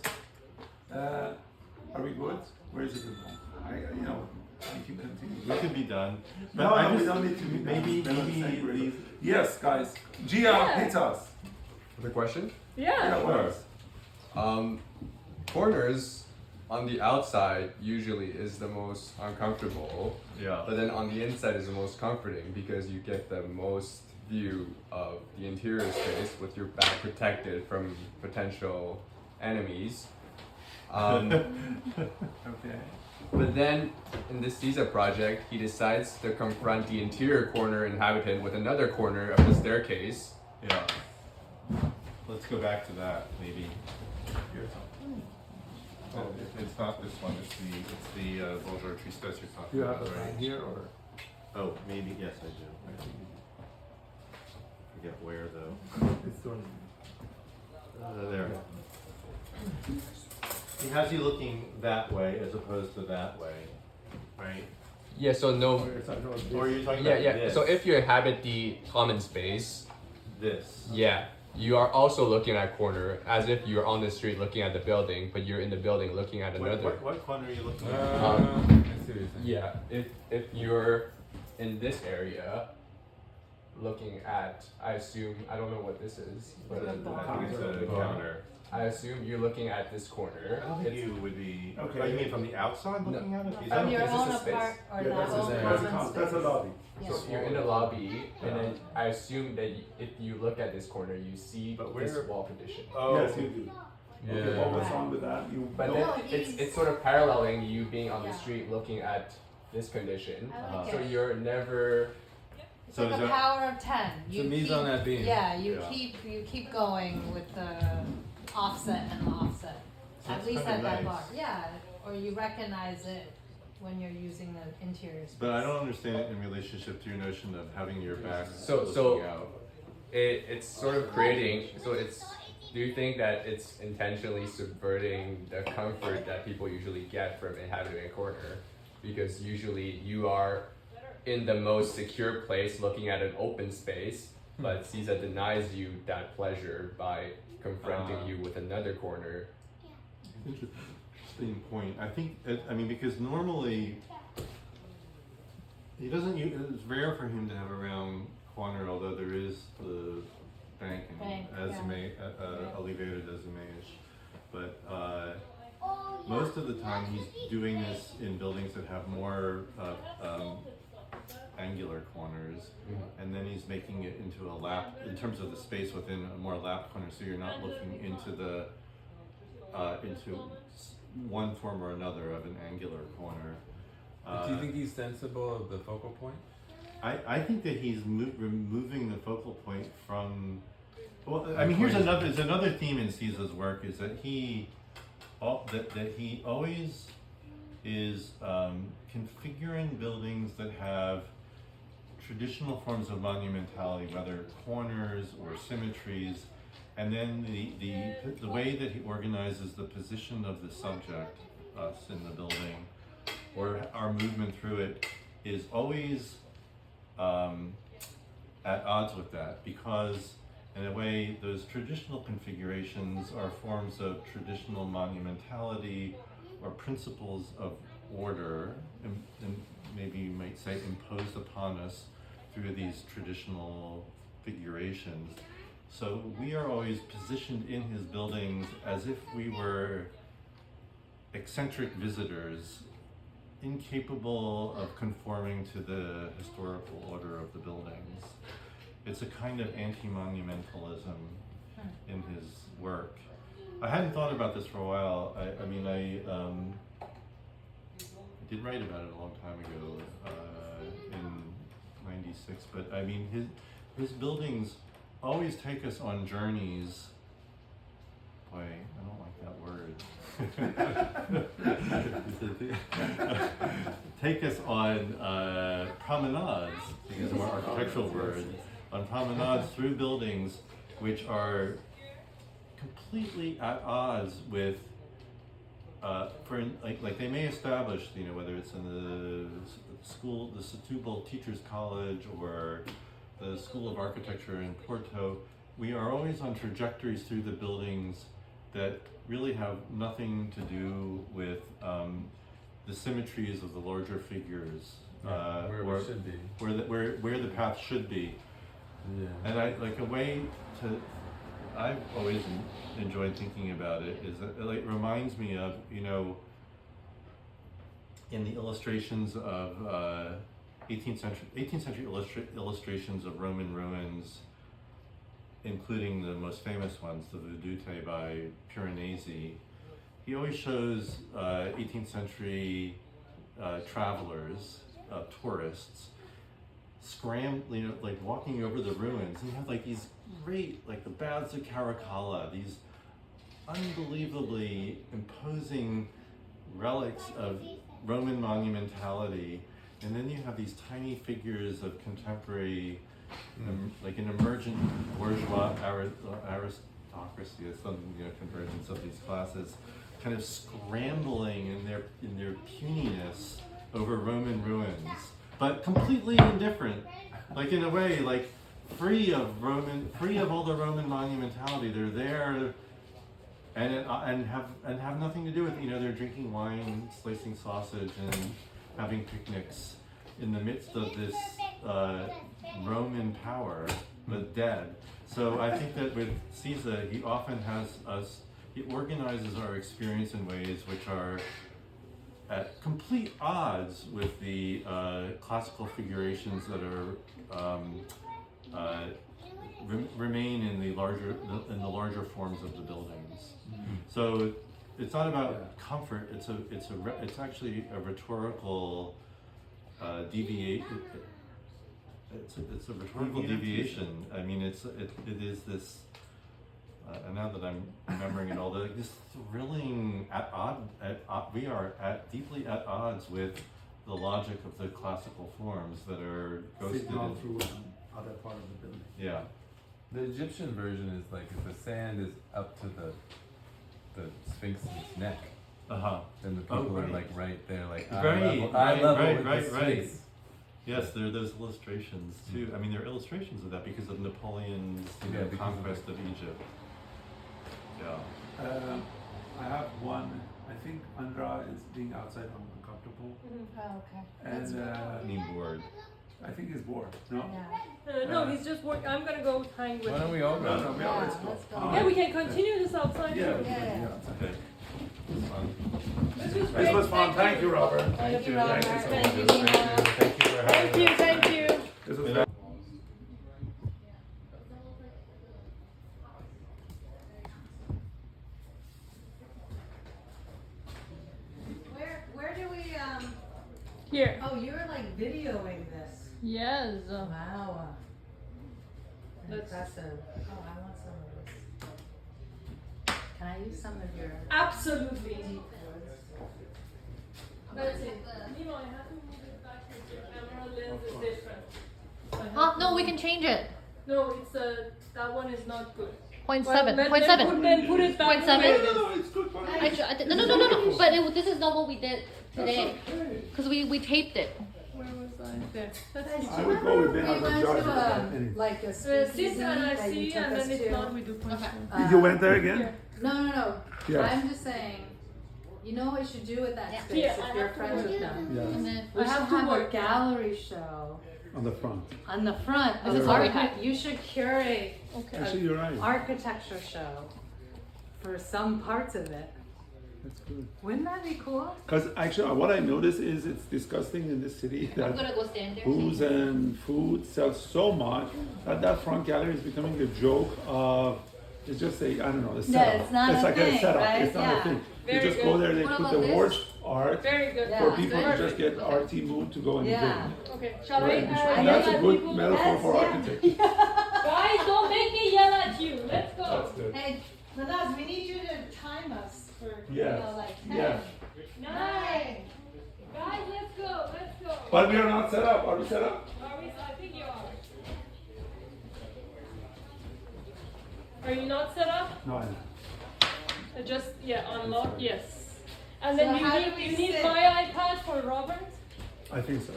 Are we good? Where is it going? You know, we can continue. We could be done. But No, I no, we just- don't need to be done. Maybe, We're on the same maybe rhythm. these. Yes, guys. Gia, Yeah. hit us. The question? Yeah. What Sure. else? Corners on the outside usually is the most uncomfortable, Yeah. but then on the inside is the most comforting because you get the most view of the interior space with your back protected from potential enemies. Okay. But then in this Caesar project, he decides to confront the interior corner inhabitant with another corner of the staircase. Yeah. Let's go back to that, maybe. Oh, It's it's not this one. It's the Bonjour Tristess you're talking Do you have about, a right? sign here or? Oh, maybe yes, I do. Forget where though. It's doing. There. He has you looking that way as opposed to that way, right? Yeah, so no. Or are you talking Yeah, about yeah. this? So if you inhabit the common space, This. yeah, you are also looking at corner as if you're on the street looking at the building, but you're in the building looking at another. What corner are you looking at? I see what you're saying. Yeah, if you're in this area, looking at, I assume, I don't know what this is, but I think it's a counter. I assume you're looking at this corner. I don't think you would be. Okay. Oh, you mean from the outside looking at it? Is I that don't From your think this own is a space. apart or Yeah, that that's own a, common that's a space. lobby. Yeah. So you're in the lobby, and then I assume that if you look at this corner, you see But this where- wall condition. Oh. Yes, you do. Okay, what was wrong with that? You But don't- then No, it's he's- sort of paralleling you being on the Yeah. street looking at this condition. I like So it. you're never. It's So like is a that- power of 10. It's a mise on that beam. Yeah, you Yeah. keep going with the offset and the offset. So At it's least kinda at that nice. bar. Yeah, or you recognize it when you're using the interior space. But I don't understand it in relationship to your notion of having your back So- looking out. It's sort of creating. So it's. Do you think that it's intentionally subverting the comfort that people usually get from inhabiting a corner? Because usually you are in the most secure place looking at an open space, but Caesar denies you that pleasure by confronting you with another corner. Interesting point. I think, I mean, because normally he doesn't. It's rare for him to have a round corner, although there is the bank and Bank, elevated as a mage. But most of the time he's doing this in buildings that have more angular corners, and then he's making it into a lap in terms of the space within a more lap corner, so you're not looking into the into one form or another of an angular corner. Do you think he's sensible of the focal point? I think that he's removing the focal point from. Well, I mean, here's another theme in Caesar's work is that he always is configuring buildings that have traditional forms of monumentality, whether corners or symmetries, and then the way that he organizes the position of the subject, us in the building, or our movement through it, is always at odds with that, because in a way those traditional configurations are forms of traditional monumentality or principles of order, and maybe you might say imposed upon us through these traditional figurations. So we are always positioned in his buildings as if we were eccentric visitors, incapable of conforming to the historical order of the buildings. It's a kind of anti-monumentalism in his work. I hadn't thought about this for a while. I mean, I did write about it a long time ago, in '96, but I mean, his buildings always take us on journeys. Boy, I don't like that word. Take us on promenades, to use a more architectural word, on promenades through buildings which are completely at odds with, like they may establish, whether it's in the school, the Setúbal Teachers College, or the School of Architecture in Porto, we are always on trajectories through the buildings that really have nothing to do with the symmetries of the larger figures, Where we should be. where the path should be. Yeah. And I've always enjoyed thinking about it, is that it reminds me of, in the illustrations of 18th century illustrations of Roman ruins, including the most famous ones, the Vedute by Piranesi. He always shows 18th century travelers, tourists, like walking over the ruins, and you have like these great, like the Baths of Caracalla, these unbelievably imposing relics of Roman monumentality, and then you have these tiny figures of contemporary, like an emergent bourgeois aristocracy, or some convergence of these classes, kind of scrambling in their puniness over Roman ruins, but completely indifferent, like in a way, like free of all the Roman monumentality. They're there, and have nothing to do with they're drinking wine, slicing sausage, and having picnics in the midst of this Roman power, but dead. So I think that with Caesar, he often he organizes our experience in ways which are at complete odds with the classical figurations that are remain in the larger forms of the buildings. So it's not about comfort. It's actually a rhetorical deviation. It's a rhetorical deviation. I mean, it is this. And now that I'm remembering it all, this thrilling we are deeply at odds with the logic of the classical forms that are ghosted through other part of the building. Yeah. The Egyptian version is like if the sand is up to the Sphinx's neck, then the people are like right there, like eye level with the Sphinx. Yes, there are those illustrations too. I mean, there are illustrations of that because of Napoleon's conquest of Egypt. Yeah. I have one. I think Andra is being outside uncomfortable. Oh, okay. And bored. I think he's bored. No. No, he's just working. I'm gonna go hang with Why don't him. we all go? No, let's go. Yeah, we can continue this outside. Yeah. too. Okay. It's fun. This was This great. was fun. Thank you, Robert. Thank you, Thank you Robert. so Thank much. you, Thank Nina. Thank you for having us. Thank you. This was Where do we Here. Oh, you're like videoing this. Yes. Wow. Let's- Impressive. Oh, I want some of this. Can I use some of your Absolutely. deep woods? That's it. Nemo, I have to move it back because your camera lens is different. So I have Oh, to no, we move- can change it. No, it's that one is not good. 0.7, Then 0.7. Then put it back 0.7. where it is. No, it's good. No. But this is not what we did today. Okay. Because we taped it. Where was I? There. I would go with Ben as a We judge. went to like a speakeasy Sis and I that you see, took and us then if to. not, we do point Okay. You went there again? Here. No. Yeah. I'm just saying, you know what we should do with that Yeah. space Yeah, if I you're have to friends work with them? Yeah. And then We I should have to have a work. gallery show On the front. on the front. This of is what we archi- had. You should curate Okay. Actually, you're right. architecture show for some parts of it. That's good. Wouldn't that be cool? Because actually, what I noticed is it's disgusting in this city I'm that gonna go stand there. booze and food sells so much that front gallery is becoming a joke of. It's just a, I don't know, a setup. it's not it's a like thing, a setup. right? It's not Yeah. a thing. Very you just good. go there, they What put about the this? worst art Very good. Yeah. for people to Perfect. just get RT mood to go in Yeah. the building. Okay. Shall Right? I That's yell a at good people? metaphor for Yes, architecture. Guys, don't make me yell at you. Let's go. That's good. Hey, Manaz, we need you to time us for, Yes. like 10. Yes. 9. Guys, let's go. Let's go. But we are not set up. Are we set up? Are we? I think you are. Are you not set up? No, I am. Just unlock. Yes. And So then how do you we need sit? my iPad for Robert. I think so.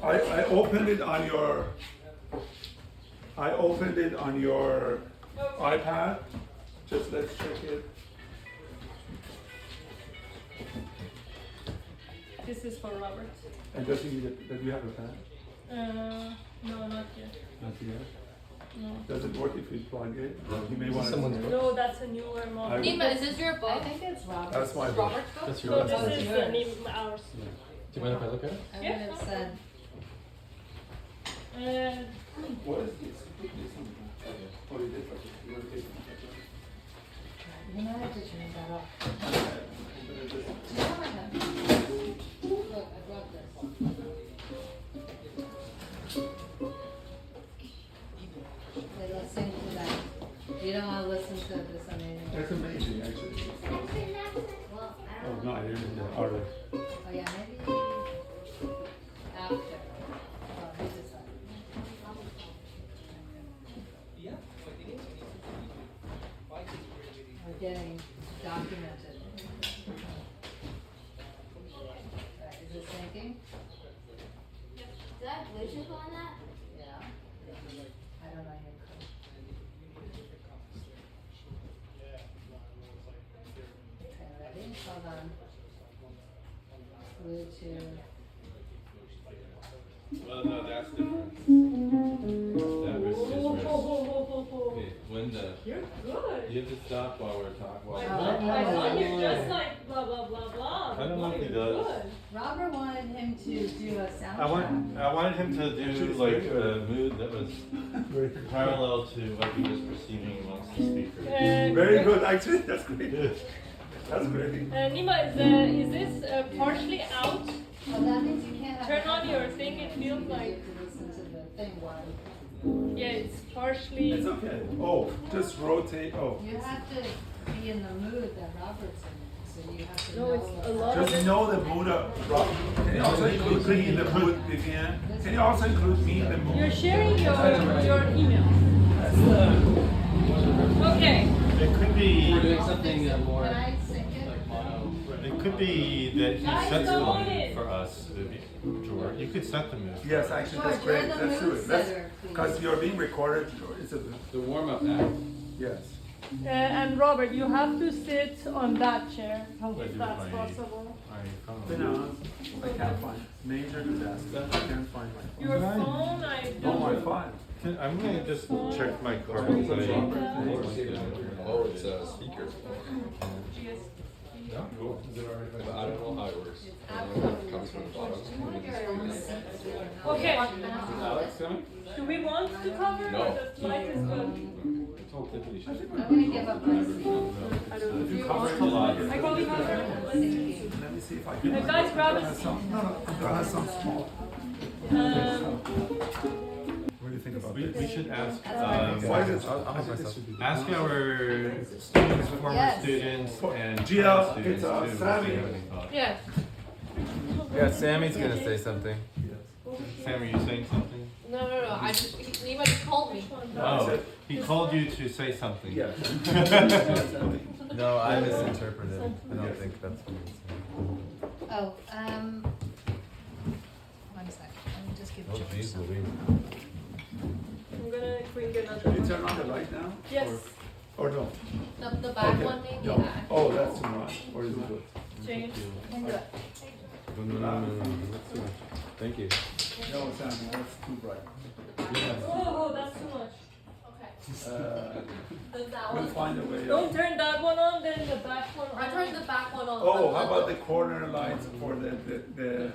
I opened it on your. I opened it on your iPad. Just let's check it. This is for Robert. And does he need it? Does you have a pen? No, not yet. Not yet. No. Does it work if we plug it? He may want to. No, that's a newer model. Nima, is this your I book? think it's Robert. That's my book. Robert's book? That's No, yours. this is yours. ours. Do you mind if I look at it? I would Yeah. have said, What is this? Put this on. Oh, you did. Okay. You want to take it? you might have to turn that off. Look, I brought this. Okay, let's sing to that. You don't want to listen to this amazing. That's amazing, actually. no, I didn't know. Order. Oh yeah, maybe after. Oh, we decide. We're getting documented. Right, is it syncing? Did I have Bluetooth on that? Yeah. I don't know your code. Okay, ready? Hold on. Bluetooth. Well, no, that's different. That was his wrist. Okay, Linda, You're good. you have to stop while we're talking. I thought you're just like blah blah blah blah. I don't know if he You're does. good. Robert wanted him to do a soundtrack. I wanted him to do like a mood that was parallel to what he was perceiving amongst the speakers. Very good, actually. That's great. That's great. Nima, is this partially out? Well, that means you can't have. Turn on your thing. It feels You like have to listen to the thing while. yeah, it's partially. It's okay. Oh, just rotate. Oh. You have to be in the mood that Robert's in, so you have to No, know. it's what's a lot happening. Just know the mood of Rob. Can you also include me in the mood, Vivian? Can you also include me in the mood? You're sharing your email. Okay. It could be. We're doing something more Can I sync it? like mono. It could be that he Guys, sets the come on mood in. for us, George. You could set the mood. Yes, actually, that's George, you're great. the Let's do mood it. Let's, setter, please. because you're being recorded. It's a The warm-up act. yes. And Robert, you have to sit on that chair. What If do that's I- possible. Bananas. I can't find it. Major disaster. I can't find my phone. Your phone, I Oh, don't. my phone. I'm gonna just check my car. Oh, it's a speaker. Yeah, cool. Is it already? But I don't know how it works. I don't know if it comes from the bottom. Okay. Alex coming? Do we want to cover No. or the slide is good? Told Tiffany she should. I'm gonna give up my seat. I don't know. If you Do cover you it, want? I probably cover. let me see if I can. Guys, grab a Has some, no, it has some small. What do you think about We this? should ask. Why is it? I'll help myself. Ask our students, former Yes. students, and GL, current students it's, too. if they Sammy. have any thoughts. Yes. Yeah, Sammy's gonna say something. Sam, are you saying something? No. I just Nima just called me. Oh, he called you to say something. Yes. No, I misinterpreted. I don't think that's what he said. Oh, one sec, let me just give Oh, George geez, some. Louise. I'm gonna bring another Can you one. turn on the light now? Yes. Or no? The back Okay. one maybe. No. Oh, that's too much. Or is it good? James. Can do it. No, that's too much. Thank you. No, Sammy, that's too bright. Oh, that's too much. Okay. Then that We'll one. find a way. Don't turn that one on, then the back one on. I turned the back one on. Oh, how about the corner lights for the That's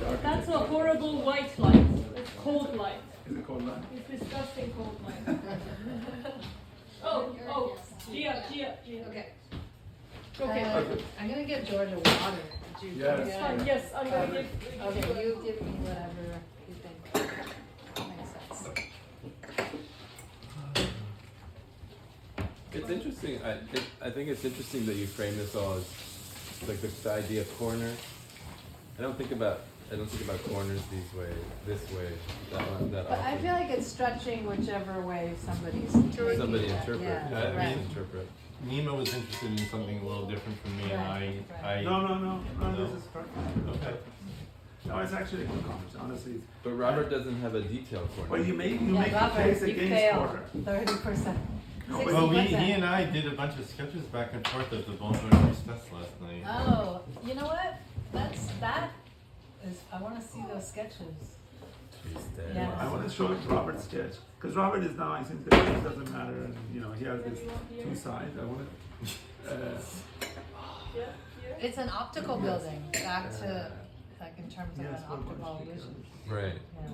a architecture? horrible white light. It's cold light. Is it called light? It's disgusting cold light. Oh, Gia. Okay. Okay. I'm gonna give George a water. Did you? Yes. It's fine. Yes, I'm gonna give. Okay, you give me whatever you think makes sense. It's interesting. I think it's interesting that you frame this all as like the idea of corner. I don't think about corners this way, that But I often. feel like it's stretching whichever way somebody's taking Somebody it. interpret. Yeah, I right. mean, Interpret. Nima was interested in something a little different from me, and Right, I. No, No. this is perfect. Okay. No, it's actually a good conversation, honestly. But Robert doesn't have a detailed corner. Well, you make the Robert, case you against failed. corner. 30%. No, but Well, he 60%. and I did a bunch of sketches back and forth of the Bonjour Tristess last night. Oh, you know what? That is, I wanna see those sketches. Tristess. Yeah. I want to show Robert's sketch because Robert is now. I think the it doesn't matter, and you know he has this two sides. I want to. Yeah. It's an optical building, back to, like in terms of Yes, an we're optical going to illusion. Right. Yeah.